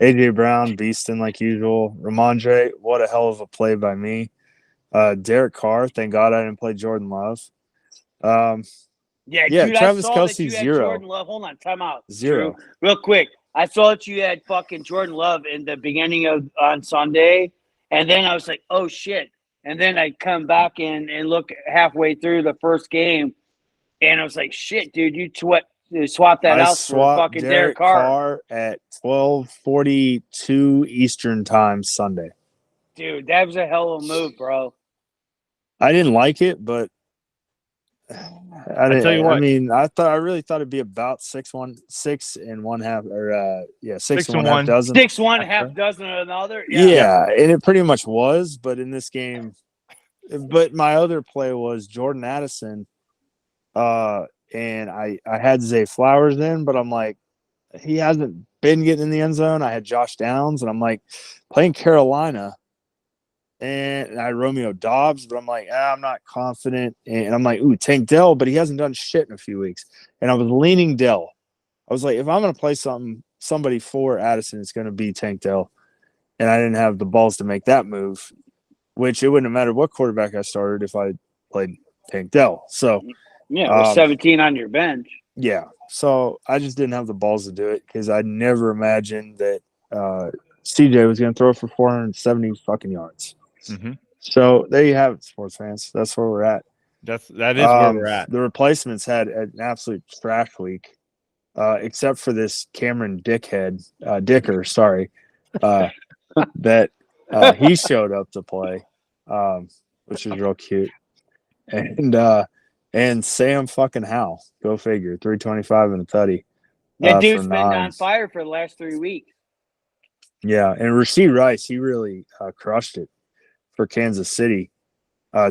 S2: AJ Brown beasting like usual. Ramondre, what a hell of a play by me. Derek Carr, thank God I didn't play Jordan Love.
S3: Yeah,
S2: Yeah,
S3: dude,
S2: Travis
S3: I saw that
S2: Kelce,
S3: you had
S2: 0.
S3: Jordan Love. Hold on, time out.
S2: 0.
S3: Drew, real quick. I saw that you had fucking Jordan Love in the beginning of on Sunday, and then I was like, oh shit. And then I come back in and look halfway through the first game, and I was like, shit, dude, you You swap that
S2: I
S3: out for
S2: swapped
S3: fucking
S2: Derek
S3: Derek Carr.
S2: Carr at 12:42 Eastern time Sunday.
S3: Dude, that was a hell of a move, bro.
S2: I didn't like it, but
S1: tell you what.
S2: I mean, I really thought it'd be about 6 and 1/2, or 6 and 1/2 dozen.
S3: 6-1, dozen another.
S2: Yeah, and it pretty much was. But in this game, but my other play was Jordan Addison, and I had Zay Flowers in, but I'm like, he hasn't been getting in the end zone. I had Josh Downs, and I'm like, playing Carolina. And I had Romeo Dobbs, but I'm like, I'm not confident. And I'm like, ooh, Tank Dell, but he hasn't done shit in a few weeks. And I was leaning Dell. I was like, if I'm going to play somebody for Addison, it's going to be Tank Dell. And I didn't have the balls to make that move, which it wouldn't have mattered what quarterback I started if I played Tank Dell. So,
S3: with 17 on your bench.
S2: Yeah. So I just didn't have the balls to do it because I never imagined that CJ was going to throw for 470 fucking yards.
S1: Mm-hmm.
S2: So there you have it, sports fans. That's where we're at.
S1: That is where we're at.
S2: The replacements had an absolute trash week, except for this Cameron Dicker, that he showed up to play, which is real cute. And Sam fucking Howell, go figure, 325 and a tutty.
S3: That dude's been on fire for the last 3 weeks.
S2: Yeah, and Rasheed Rice, he really crushed it for Kansas City.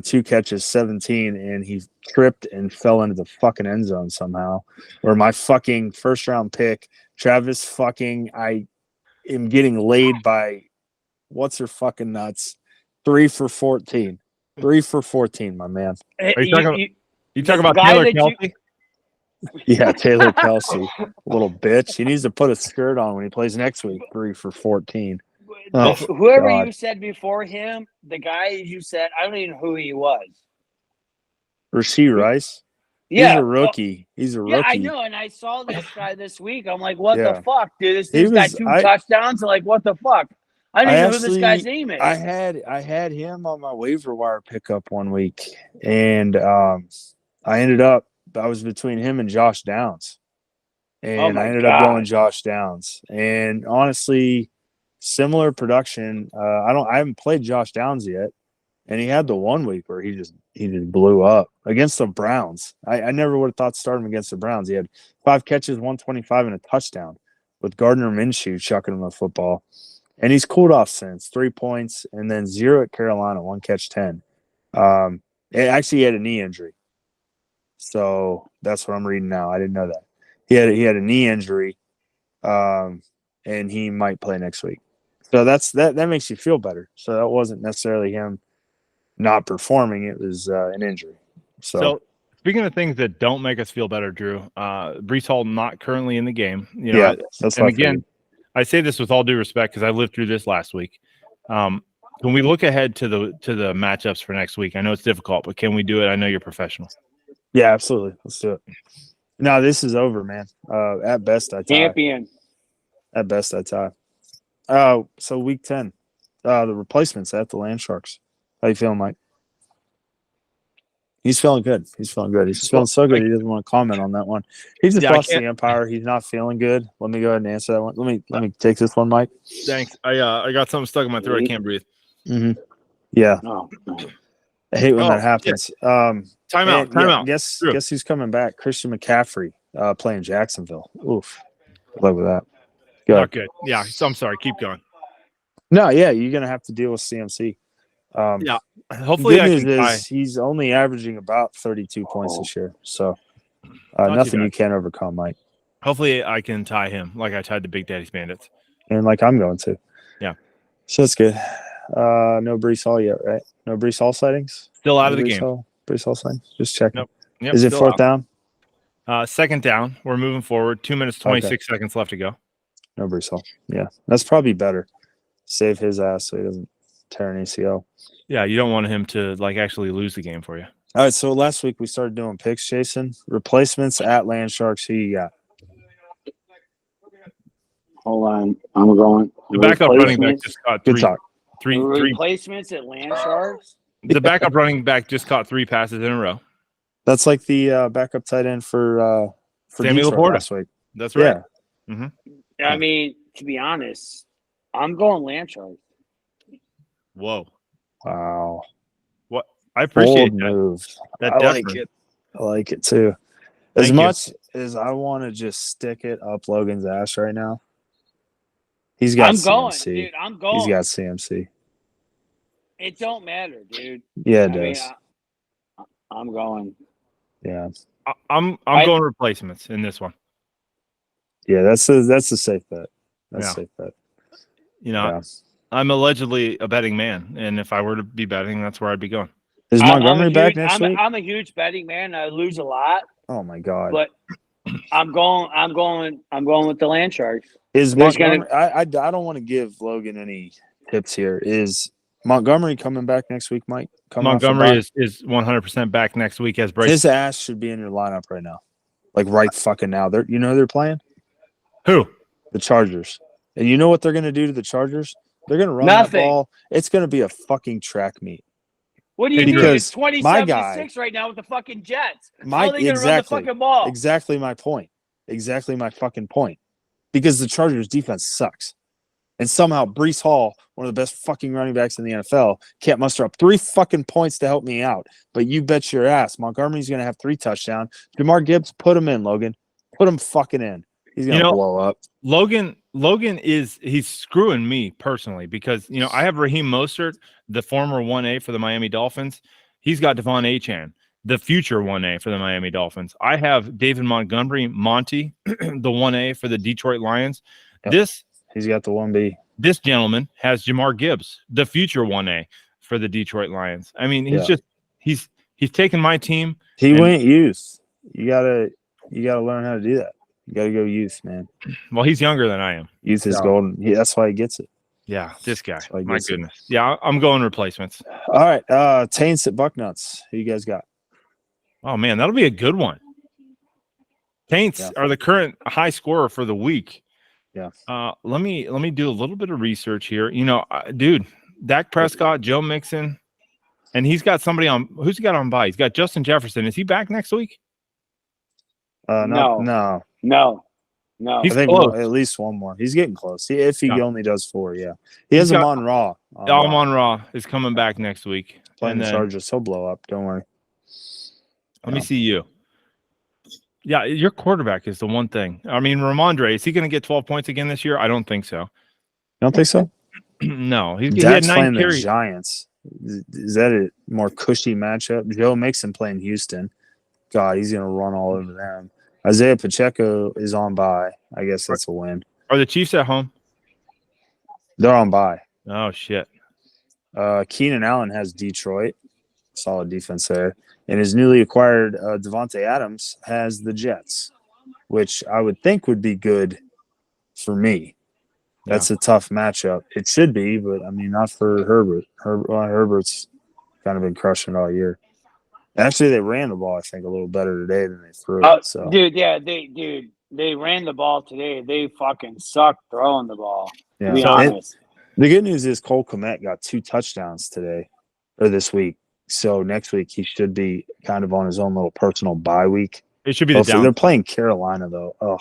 S2: 2 catches, 17, and he tripped and fell into the fucking end zone somehow. Or my fucking first round pick, Travis fucking, I am getting laid by what's her fucking nuts. 3 for 14. 3 for 14, my man.
S1: Are you talking about Taylor Kelsey?
S2: Yeah, Taylor Kelsey, little bitch. He needs to put a skirt on when he plays next week. 3 for 14. Oh,
S3: whoever
S2: God.
S3: You said before him, the guy you said, I don't even know who he was.
S2: Rasheed Rice?
S3: Yeah.
S2: He's a rookie. He's a rookie.
S3: Yeah, I know. And I saw this guy this week. I'm like, what the fuck, dude? This dude's got 2 touchdowns. I'm like, what the fuck? I don't even know who this guy's name is.
S2: I had him on my waiver wire pickup one week, and I was between him and Josh Downs, and I ended up going Josh Downs. And honestly, similar production. I haven't played Josh Downs yet, and he had the 1 week where he just blew up against the Browns. I never would have thought to start him against the Browns. He had 5 catches, 125, and a touchdown with Gardner Minshew chucking him a football. And he's cooled off since. 3 points, and then 0 at Carolina, 1 catch, 10. Actually, he had a knee injury. So that's what I'm reading now. I didn't know that. He had a knee injury, and he might play next week. So that makes you feel better. So that wasn't necessarily him not performing. It was an injury. So
S1: speaking of things that don't make us feel better, Drew, Breece Hall not currently in the game.
S2: That's
S1: and again, I say this with all due respect because I lived through this last week. When we look ahead to the matchups for next week, I know it's difficult, but can we do it? I know you're professional.
S2: Yeah, absolutely. Let's do it. No, this is over, man. At best, I tie.
S3: Champion.
S2: At best, I tie. So week 10, the replacements at the Land Sharks. How you feeling, Mike? He's feeling good. He's feeling so good he doesn't want to comment on that one. He just lost the Empire. He's not feeling good. Let me go ahead and answer that one. Let me take this one, Mike.
S1: Thanks. I got something stuck in my throat. I can't breathe.
S2: Mm-hmm. Yeah.
S3: Oh.
S2: I hate when that happens.
S1: Yeah. Time out.
S2: Guess who's coming back? Christian McCaffrey playing Jacksonville. Oof. Good luck with that.
S1: Not good. Yeah. So I'm sorry. Keep going.
S2: No, yeah, you're gonna have to deal with CMC.
S1: Yeah. Hopefully,
S2: good news is he's only averaging about 32 points this year. So nothing you can't overcome, Mike.
S1: Hopefully, I can tie him like I tied the Big Daddy's Bandits.
S2: And like I'm going to.
S1: Yeah.
S2: So that's good. No Breece Hall yet, right? No Breece Hall sightings?
S1: Still out of the game.
S2: Breece Hall sightings? Just checking.
S1: Nope. Yep,
S2: is it 4th down?
S1: Second down. We're moving forward. 2 minutes, 26 seconds left to go.
S2: No Breece Hall. Yeah. That's probably better. Save his ass so he doesn't tear an ACL.
S1: Yeah, you don't want him to actually lose the game for you.
S2: All right, so last week we started doing picks, Jason. Replacements at Land Sharks. Who you got?
S3: Hold on, I'm going.
S1: The backup running back just caught three
S3: replacements at Land Sharks.
S1: The backup running back just caught 3 passes in a row.
S2: That's like the backup tight end for for
S1: Sammy
S2: Detroit
S1: Laporta.
S2: last week.
S1: That's right.
S2: Yeah.
S3: I mean, to be honest, I'm going Lanchard.
S1: Whoa.
S2: Wow.
S1: What? I appreciate
S2: Bold
S1: that.
S2: move.
S1: That
S2: I like
S1: definitely-
S2: it. I like it too. As
S1: Thank you.
S2: much as I want to just stick it up Logan's ass right now, he's got
S3: I'm going,
S2: CMC.
S3: dude. I'm going.
S2: He's got CMC.
S3: It don't matter, dude.
S2: Yeah, it
S3: I mean,
S2: does.
S3: I'm going.
S2: Yeah.
S1: I'm
S3: I-
S1: going replacements in this one.
S2: Yeah, that's a safe bet. That's
S1: Yeah.
S2: a safe bet.
S1: You know,
S2: Yeah.
S1: I'm allegedly a betting man, and if I were to be betting, that's where I'd be going.
S2: Is
S3: I'm
S2: Montgomery
S3: a
S2: back
S3: huge-
S2: next week?
S3: I'm a huge betting man. I lose a lot,
S2: Oh my god.
S3: but I'm going with the Lanchard.
S2: Is
S3: there's
S2: Montgomery I don't want to give Logan any tips here. Is Montgomery coming back next week, Mike? Coming off a
S1: Montgomery
S2: bye?
S1: is 100% back next week as Bryce.
S2: His ass should be in your lineup right now. Like right fucking now. You know who they're playing?
S1: Who?
S2: The Chargers. And you know what they're going to do to the Chargers? They're going to run that
S3: Nothing.
S2: ball. It's going to be a fucking track meet.
S3: What do you mean?
S2: Because
S3: It's 27
S2: my
S3: to
S2: guy-
S3: 6 right now with the fucking Jets. How
S2: My
S3: are they going to run the
S2: exactly.
S3: fucking ball?
S2: Exactly my point. Exactly my fucking point. Because the Chargers defense sucks. And somehow Brees Hall, one of the best fucking running backs in the NFL, can't muster up 3 fucking points to help me out. But you bet your ass Montgomery's going to have 3 touchdowns. Jamar Gibbs, put him in, Logan. Put him fucking in. He's going to blow up.
S1: Logan he's screwing me personally because, I have Raheem Mostert, the former 1A for the Miami Dolphins. He's got Devon Achane, the future 1A for the Miami Dolphins. I have David Montgomery, Monty, the 1A for the Detroit Lions.
S2: Yep. He's got the 1B.
S1: This gentleman has Jamar Gibbs, the future 1A for the Detroit Lions. I mean, he's taken my team.
S2: He went youth. You gotta learn how to do that. You gotta go youth, man.
S1: Well, he's younger than I am.
S2: Youth is golden. That's why he gets it.
S1: Yeah, this guy.
S2: why he
S1: My
S2: gets it.
S1: goodness. Yeah, I'm going replacements.
S2: All right. Taints at Bucknuts. Who you guys got?
S1: Oh man, that'll be a good one. Taints are the current high scorer for the week.
S2: Yeah.
S1: Let me do a little bit of research here. Dude, Dak Prescott, Joe Mixon, and he's got somebody on. Who's he got on bye? He's got Justin Jefferson. Is he back next week?
S2: No.
S1: He's
S2: I think
S1: close.
S2: at least one more. He's getting close. If he
S1: Yeah.
S2: only does 4, yeah. He has him on Raw.
S1: Amon Ra is coming back next week.
S2: Playing
S1: And
S2: the
S1: then-
S2: Chargers. He'll blow up. Don't worry.
S1: Let me see you. Yeah, your quarterback is the one thing. I mean, Ramondre, is he going to get 12 points again this year? I don't think so.
S2: You don't think so?
S1: No. He had
S2: Dak's
S1: 9
S2: playing the
S1: carries.
S2: Giants. Is that a more cushy matchup? Joe Mixon playing Houston. God, he's going to run all over them. Isaiah Pacheco is on bye. I guess that's a win.
S1: Are the Chiefs at home?
S2: They're on bye.
S1: Oh, shit.
S2: Keenan Allen has Detroit. Solid defense there. And his newly acquired Devontae Adams has the Jets, which I would think would be good for me. That's a tough matchup. It should be, but, I mean, not for Herbert. Herbert's kind of been crushing it all year. Actually, they ran the ball, I think, a little better today than they threw it. So.
S3: Dude, yeah, they ran the ball today. They fucking sucked throwing the ball.
S2: Yeah.
S3: To be honest.
S2: The good news is Cole Kmet got 2 touchdowns today or this week. So next week he should be kind of on his own little personal bye week.
S1: It should be the down.
S2: They're playing Carolina though. Oh,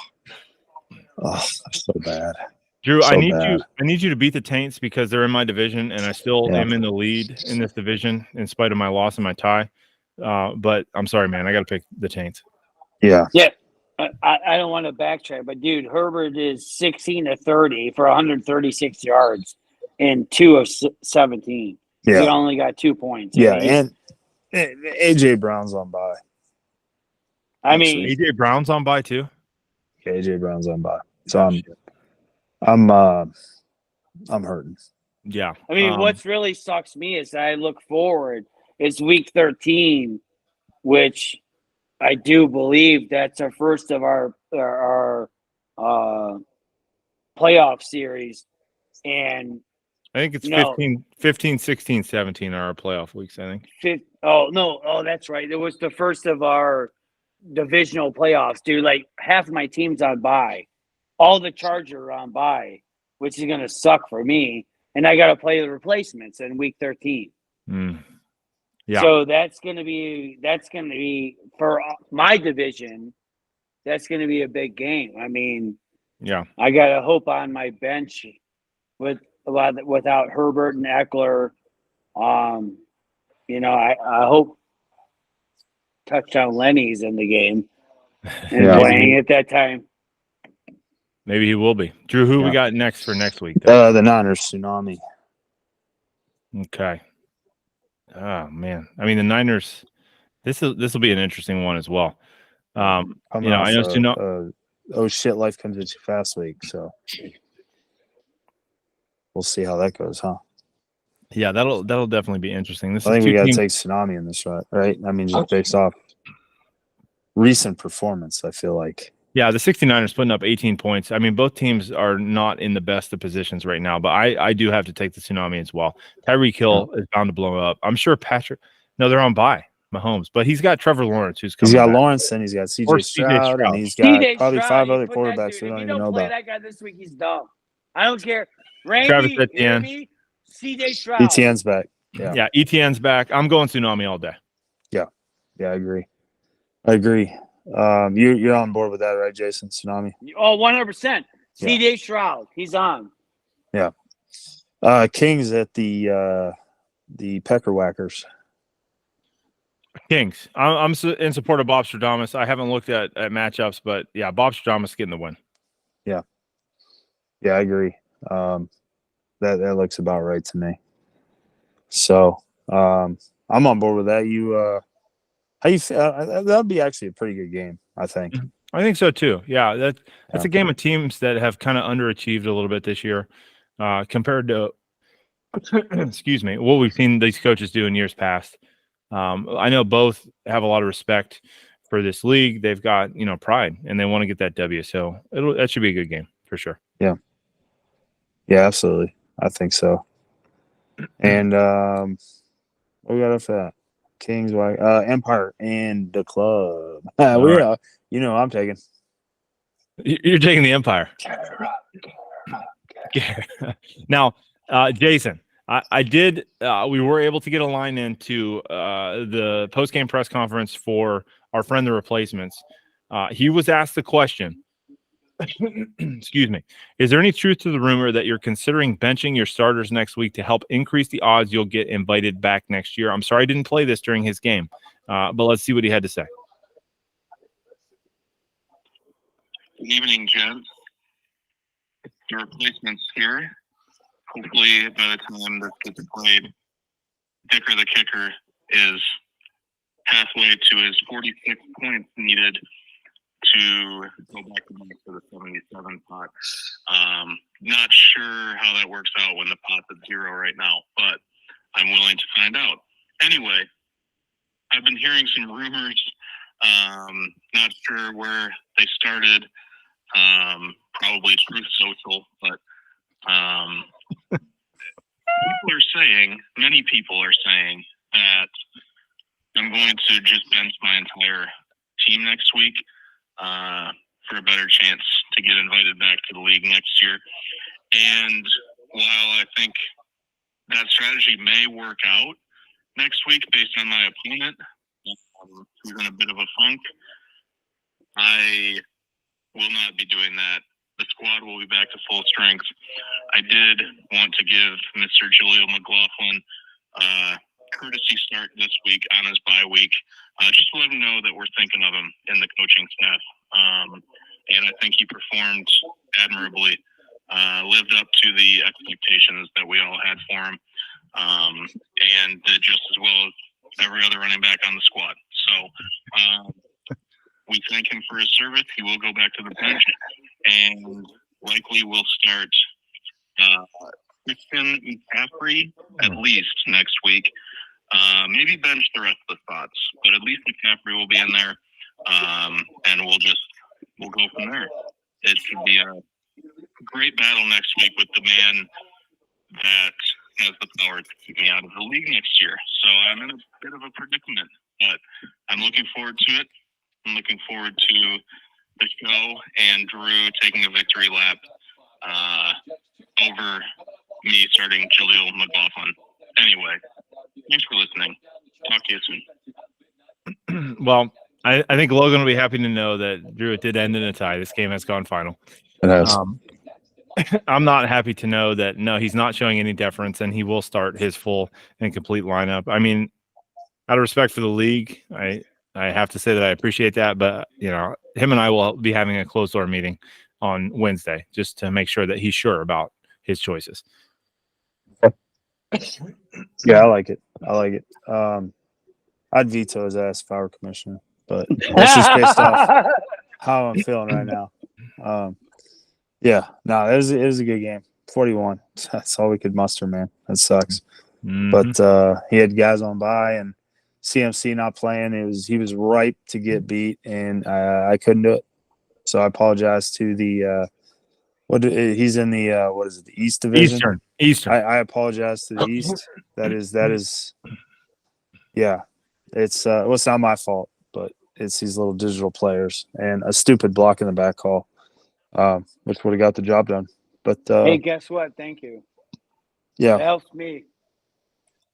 S2: so bad.
S1: Drew,
S2: So
S1: I need
S2: bad.
S1: you to beat the Taints because they're in my division, and I still am in the lead in this division in spite of my loss and my tie. But I'm sorry, man. I got to pick the Taints.
S2: Yeah.
S3: Yeah. I don't want to backtrack, but dude, Herbert is 16 to 30 for 136 yards and 2 of 17.
S2: Yeah.
S3: He only got 2 points.
S2: Yeah.
S3: I mean,
S2: And AJ Brown's on bye.
S3: I mean,
S1: AJ Brown's on bye too.
S2: Yeah, AJ Brown's on bye. So I'm hurting.
S1: Yeah.
S3: What's really sucks me is I look forward. It's week 13, which I do believe that's our first of our playoff series. And
S1: I think it's
S3: No.
S1: 15, 16, 17 are our playoff weeks, I think.
S3: that's right. It was the first of our divisional playoffs, dude. Like half of my team's on bye. All the Chargers are on bye, which is gonna suck for me. And I gotta play the replacements in week 13.
S1: Yeah.
S3: So that's gonna be for my division. that's going to be a big game. I mean,
S1: Yeah.
S3: I got to hope on my bench without Herbert and Eckler. I hope touchdown Lenny's in the game and playing at that time.
S1: Maybe he will be. Drew, who we got next for next week?
S2: The Niners tsunami.
S1: Okay. Oh man, I mean the Niners. This will be an interesting one as well. I know
S2: oh shit, life comes at you fast week, so we'll see how that goes, huh?
S1: Yeah, that'll definitely be interesting.
S2: I think we got to take tsunami in this, right? I mean, just based off recent performance, I feel like.
S1: Yeah, the 69ers putting up 18 points. I mean, both teams are not in the best of positions right now, but I do have to take the tsunami as well. Tyreek Hill is bound to blow up. I'm sure they're on bye, Mahomes, but he's got Trevor Lawrence who's coming.
S2: He's got
S1: back.
S2: Lawrence and he's got CJ Stroud, and he's got probably 5 other quarterbacks we don't even know about.
S3: That guy this week, he's dumb. I don't care. Randy,
S1: Travis Etienne.
S3: CJ Stroud.
S2: Etienne's back. Yeah,
S1: Etienne's back. I'm going tsunami all day.
S2: Yeah, I agree. You're on board with that, right, Jason? Tsunami?
S3: Oh, 100%. CJ Stroud, he's on.
S2: Yeah. Kings at the Pecker Whackers.
S1: Kings. I'm in support of Bob Stradamus. I haven't looked at matchups, but yeah, Bob Stradamus getting the win.
S2: Yeah, I agree. That looks about right to me. So I'm on board with that. How you feel? That'll be actually a pretty good game, I think.
S1: I think so too. Yeah, that's a game of teams that have kind of underachieved a little bit this year compared to, excuse me, what we've seen these coaches do in years past. I know both have a lot of respect for this league. They've got pride, and they want to get that W. So that should be a good game for sure.
S2: Yeah, absolutely. I think so. And what we got after that? Kings, Empire, and the Club. I'm taking.
S1: You're taking the Empire. Now, Jason, I did. We were able to get a line into the post-game press conference for our friend, the Replacements. He was asked the question. Excuse me. Is there any truth to the rumor that you're considering benching your starters next week to help increase the odds you'll get invited back next year? I'm sorry I didn't play this during his game, but let's see what he had to say.
S5: Good evening, gents. The Replacements here. Hopefully, by the time this gets played, Dicker the Kicker is halfway to his 46 points needed to go back to the 77 pot. Not sure how that works out when the pot's at 0 right now, but I'm willing to find out. Anyway, I've been hearing some rumors. Not sure where they started. Probably Truth Social, but many people are saying that I'm going to just bench my entire team next week for a better chance to get invited back to the league next year. And while I think that strategy may work out next week based on my opponent, who's in a bit of a funk, I will not be doing that. The squad will be back to full strength. I did want to give Mr. Jaleel McLaughlin courtesy start this week on his bye week, just to let him know that we're thinking of him in the coaching staff. And I think he performed admirably, lived up to the expectations that we all had for him, and did just as well as every other running back on the squad. So we thank him for his service. He will go back to the bench, and likely will start Christian McCaffrey at least next week. Maybe bench the rest of the spots, but at least McCaffrey will be in there, and we'll go from there. It should be a great battle next week with the man that has the power to keep me out of the league next year. So I'm in a bit of a predicament, but I'm looking forward to it. I'm looking forward to the show and Drew taking a victory lap over me starting Jaleel McLaughlin. Anyway, thanks for listening. Talk to you soon.
S1: Well, I think Logan will be happy to know that Drew, it did end in a tie. This game has gone final.
S2: It has.
S1: I'm not happy to know that no, he's not showing any deference, and he will start his full and complete lineup. I mean, out of respect for the league, I have to say that I appreciate that, but him and I will be having a closed door meeting on Wednesday just to make sure that he's sure about his choices.
S2: Yeah, I like it. I'd veto his ass if I were commissioner, but that's just based off how I'm feeling right now. It was a good game. 41. That's all we could muster, man. That sucks.
S1: Mm-hmm.
S2: But he had guys on by, and CMC not playing. He was ripe to get beat, and I couldn't do it. So I apologize to the he's in the what is it, the East Division?
S1: Eastern.
S2: I apologize to the East. That is it's it's not my fault, but it's these little digital players and a stupid block in the back call, which would have got the job done. But
S3: hey, guess what? Thank you.
S2: Yeah,
S3: it helps me.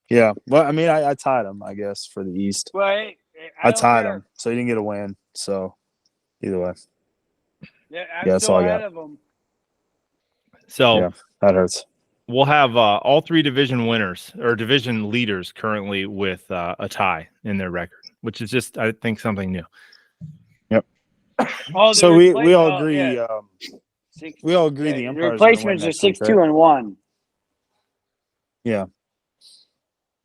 S2: Yeah, well, I mean, I tied him, I guess, for the East.
S3: Well, hey,
S2: I tied him, so he didn't get a win. So either way,
S3: yeah, I'm still ahead of him.
S1: So
S2: yeah, that hurts.
S1: We'll have all three division winners or division leaders currently with a tie in their record, which is just, I think, something new.
S2: Yep. So we all agree.
S3: Yeah.
S2: We all agree the
S3: the
S2: Empire's
S3: replacements are 6-2-1.
S2: Yeah.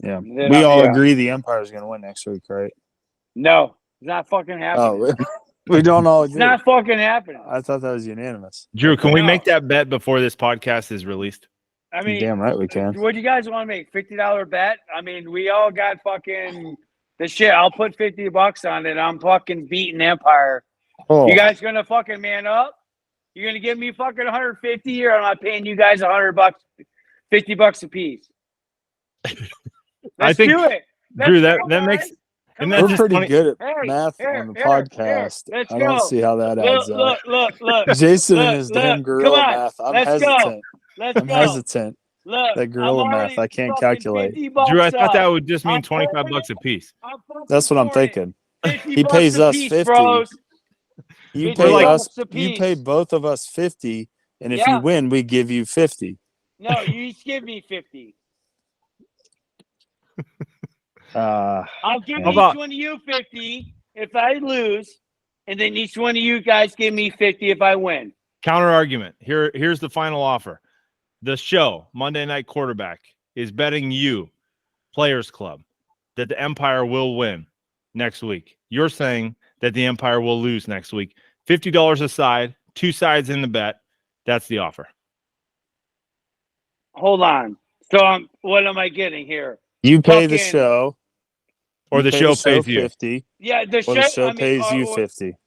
S2: Yeah.
S3: Then,
S2: we all agree the Empire's going to win next week, right?
S3: No, it's not fucking happening.
S2: Oh, we don't all agree.
S3: It's not fucking happening.
S2: I thought that was unanimous.
S1: Drew, can we make that bet before this podcast is released?
S3: I mean,
S2: damn right we can.
S3: What do you guys want to make? $50 bet? I mean, we all got fucking the shit. I'll put $50 on it. I'm fucking beating Empire.
S2: Oh.
S3: You guys gonna fucking man up? You're gonna give me fucking 150, or I'm not paying you guys $100, $50 a piece.
S1: I think,
S3: do it.
S1: Drew, that makes. And that's
S2: We're pretty good at math on the podcast. I don't see how that adds up.
S3: Look.
S2: Jason and his damn gorilla math. I'm hesitant.
S3: I'm
S2: hesitant.
S3: Look,
S2: that gorilla math, I can't calculate.
S1: Drew, I thought that would just mean $25 a piece.
S2: That's what I'm thinking. He pays us 50.
S3: Bros.
S2: You pay both of us 50, and if you win, we give you 50.
S3: No, you each give me 50. I'll give each one of you 50 if I lose, and then each one of you guys give me 50 if I win.
S1: Counter argument. Here's the final offer. The show, Monday Night Quarterback, is betting you, Players Club, that the Empire will win next week. You're saying that the Empire will lose next week. $50 a side, 2 sides in the bet. That's the offer.
S3: Hold on. So what am I getting here?
S2: You pay the show.
S1: Or the show pays you
S2: 50.
S3: Yeah, the
S2: show pays you 50.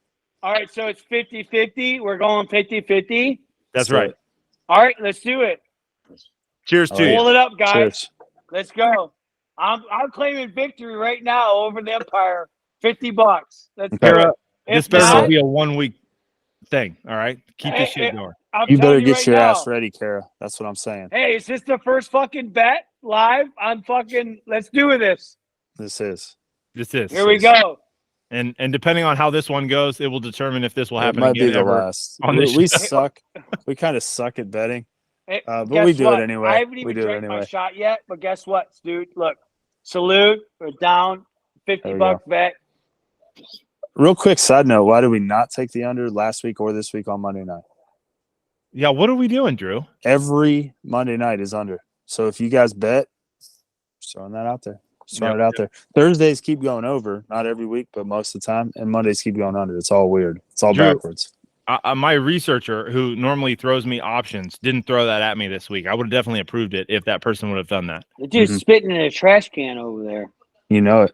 S3: All right, so it's 50-50. We're going 50-50.
S1: That's right.
S3: All right, let's do it.
S1: Cheers to you.
S3: Hold it up, guys.
S2: Cheers.
S3: Let's go. I'm claiming victory right now over the Empire. $50. Let's go.
S1: This better not be a 1 week thing. All right, keep this shit going.
S2: You better get your ass ready, Kara. That's what I'm saying.
S3: Hey, is this the first fucking bet live? Let's do this.
S2: This is.
S3: Here we go.
S1: And depending on how this one goes, it will determine if this will happen.
S2: It might
S1: again
S2: be the
S1: ever
S2: last. We suck. We kind of suck at betting, but we do it anyway.
S3: I haven't even drank my shot yet, but guess what, dude? Look, salute. We're down. $50 bet.
S2: Real quick side note: why did we not take the under last week or this week on Monday night?
S1: Yeah, what are we doing, Drew?
S2: Every Monday night is under. So if you guys bet, just throwing that out there. It out there. Thursdays keep going over, not every week, but most of the time, and Mondays keep going under. It's all weird. It's all backwards.
S1: My researcher, who normally throws me options, didn't throw that at me this week. I would have definitely approved it if that person would have done that.
S3: The dude's spitting in a trash can over there.
S2: You know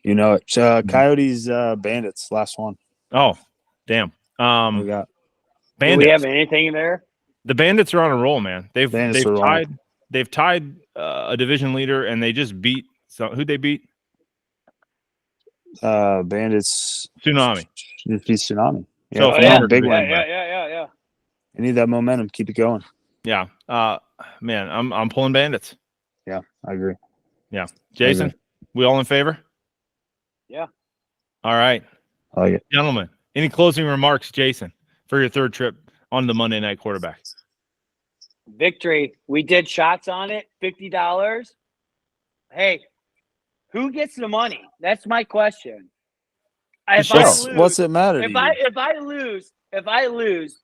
S2: it. Coyotes, Bandits, last one.
S1: Oh, damn.
S2: We got
S1: Bandits.
S3: Do we have anything in there?
S1: The Bandits are on a roll, man. They've tied a division leader, and they just beat. So who'd they beat?
S2: Bandits.
S1: Tsunami.
S2: Just beat Tsunami.
S1: Yeah,
S2: big win.
S3: Yeah.
S2: You need that momentum. Keep it going.
S1: Yeah. Man, I'm pulling Bandits.
S2: Yeah, I agree.
S1: Yeah. Jason, we all in favor?
S3: Yeah.
S1: All right,
S2: I like it.
S1: gentlemen. Any closing remarks, Jason, for your third trip on the Monday Night Quarterback?
S3: Victory. We did shots on it. $50. Hey, who gets the money? That's my question. If I lose,
S2: What's it matter to
S3: if
S2: you?
S3: I lose,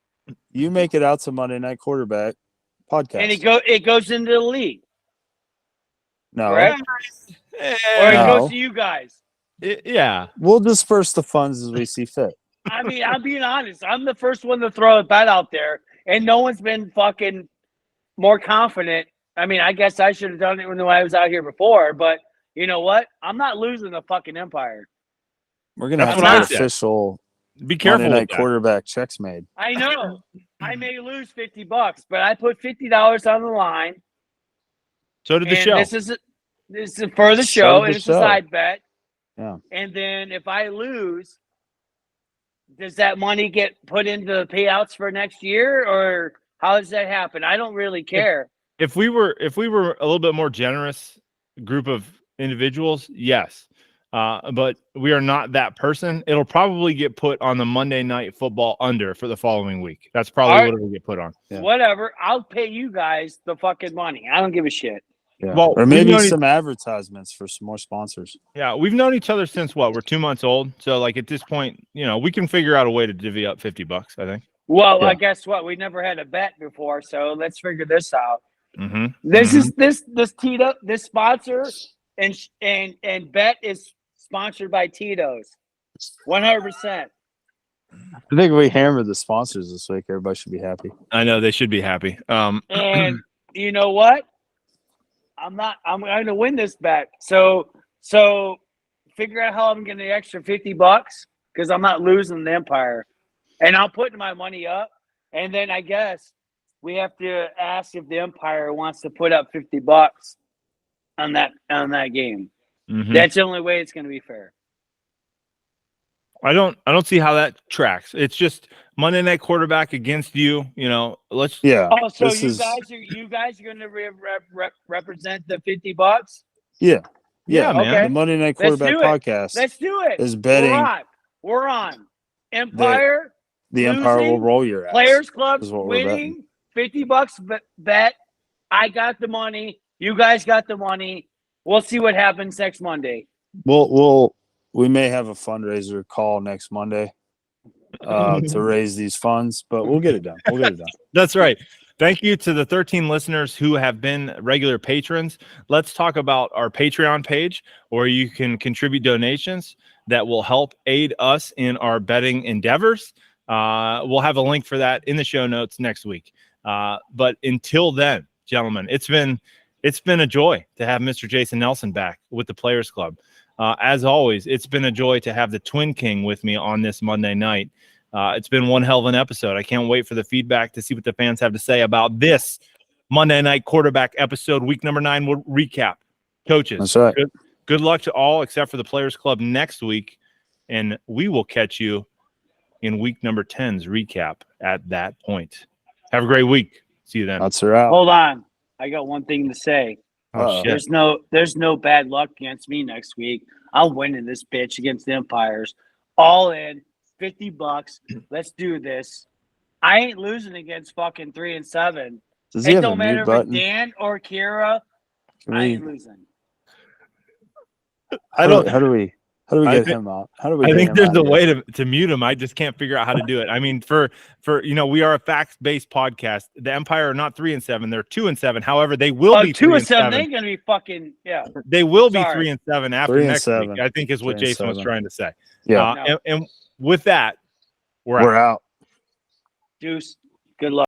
S2: You make it out to Monday Night Quarterback podcast.
S3: and it goes into the league,
S2: no,
S3: correct? Or it
S2: No.
S3: goes to you guys.
S1: Yeah.
S2: we'll disperse the funds as we see fit.
S3: I mean, I'm being honest. I'm the first one to throw a bet out there, and no one's been fucking more confident. I mean, I guess I should have done it when I was out here before, but you know what? I'm not losing the fucking Empire.
S2: We're gonna
S1: That's
S2: have
S1: what
S2: to
S1: I
S2: get
S1: said.
S2: official
S1: Be careful
S2: Monday
S1: with
S2: Night
S1: that.
S2: Quarterback checks made.
S3: I know. I may lose $50, but I put $50 on the line.
S1: So did the
S3: And
S1: show.
S3: this is for the
S2: So
S3: show,
S2: did
S3: and
S2: the
S3: it's a
S2: show.
S3: side bet.
S2: Yeah.
S3: And then if I lose, does that money get put into the payouts for next year, or how does that happen? I don't really care.
S1: If we were a little bit more generous group of individuals, yes. But we are not that person. It'll probably get put on the Monday Night Football under for the following week. That's probably
S3: All right.
S1: what it'll get put on.
S2: Yeah.
S3: Whatever. I'll pay you guys the fucking money. I don't give a shit.
S2: Yeah.
S1: Well,
S2: or
S1: we've
S2: maybe
S1: known
S2: some advertisements for some more sponsors.
S1: Yeah, we've known each other since what? We're 2 months old. So like at this point, we can figure out a way to divvy up $50, I think.
S3: Well,
S2: Yeah.
S3: guess what? We never had a bet before, so let's figure this out.
S1: Mm-hmm.
S3: This is this Tito, this sponsor and bet is sponsored by Tito's. 100%.
S2: I think we hammered the sponsors this week. Everybody should be happy.
S1: I know they should be happy.
S3: And you know what? I'm going to win this bet. So figure out how I'm getting the extra $50 because I'm not losing the Empire. And I'll put my money up. And then I guess we have to ask if the Empire wants to put up $50 on that game.
S1: Mhm.
S3: That's the only way it's going to be fair.
S1: I don't see how that tracks. It's just Monday Night Quarterback against you. Let's.
S2: Yeah.
S3: Oh, so
S2: this
S3: you
S2: is-
S3: guys are going to represent the $50?
S2: Yeah.
S1: Yeah, man.
S3: okay.
S2: The Monday Night
S3: Let's
S2: Quarterback
S3: do it.
S2: podcast
S3: Let's do it.
S2: is betting
S3: We're on. Empire.
S2: the Empire will
S3: losing,
S2: roll your ass.
S3: Players Club
S2: is what we're
S3: winning. $50 bet. I got the money. You guys got the money. We'll see what happens next Monday.
S2: We may have a fundraiser call next Monday to raise these funds, but we'll get it done.
S1: That's right. Thank you to the 13 listeners who have been regular patrons. Let's talk about our Patreon page where you can contribute donations that will help aid us in our betting endeavors. We'll have a link for that in the show notes next week. But until then, gentlemen, it's been a joy to have Mr. Jason Nelson back with the Players Club. As always, it's been a joy to have the Twin King with me on this Monday night. It's been one hell of an episode. I can't wait for the feedback to see what the fans have to say about this Monday Night Quarterback episode, week number 9. We'll recap. Coaches,
S2: That's right.
S1: Good luck to all except for the Players Club next week, and we will catch you in week number 10's recap at that point. Have a great week. See you then.
S2: That's her out.
S3: Hold on. I got one thing to say.
S1: Oh, shit.
S3: There's no bad luck against me next week. I'll win in this bitch against the Empires. All in, $50. Let's do this. I ain't losing against fucking 3 and 7.
S2: Does he
S3: It
S2: have a
S3: don't matter
S2: mute
S3: if
S2: button?
S3: it's Dan or Kira.
S2: Can
S3: I
S2: we-
S3: ain't losing.
S1: I don't.
S2: How do we
S1: I
S2: get
S1: thi-
S2: him out? How do we?
S1: I
S2: get
S1: think
S2: him
S1: there's
S2: out
S1: a
S2: of here?
S1: way to mute him. I just can't figure out how to do it. I mean, for we are a facts-based podcast. The Empire are not 3 and 7; they're 2 and 7. However, they will be
S3: 2
S1: 3
S3: and
S1: and
S3: 7.
S1: 7.
S3: They ain't gonna be fucking
S1: They will be
S3: Sorry.
S1: 3 and 7 after
S2: 3 and
S1: next
S2: 7.
S1: week. I think is what
S2: 3 and
S1: Jason was
S2: 7.
S1: trying to say.
S2: Yeah,
S3: No.
S1: And with that, we're out.
S2: we're out.
S3: Deuce. Good luck.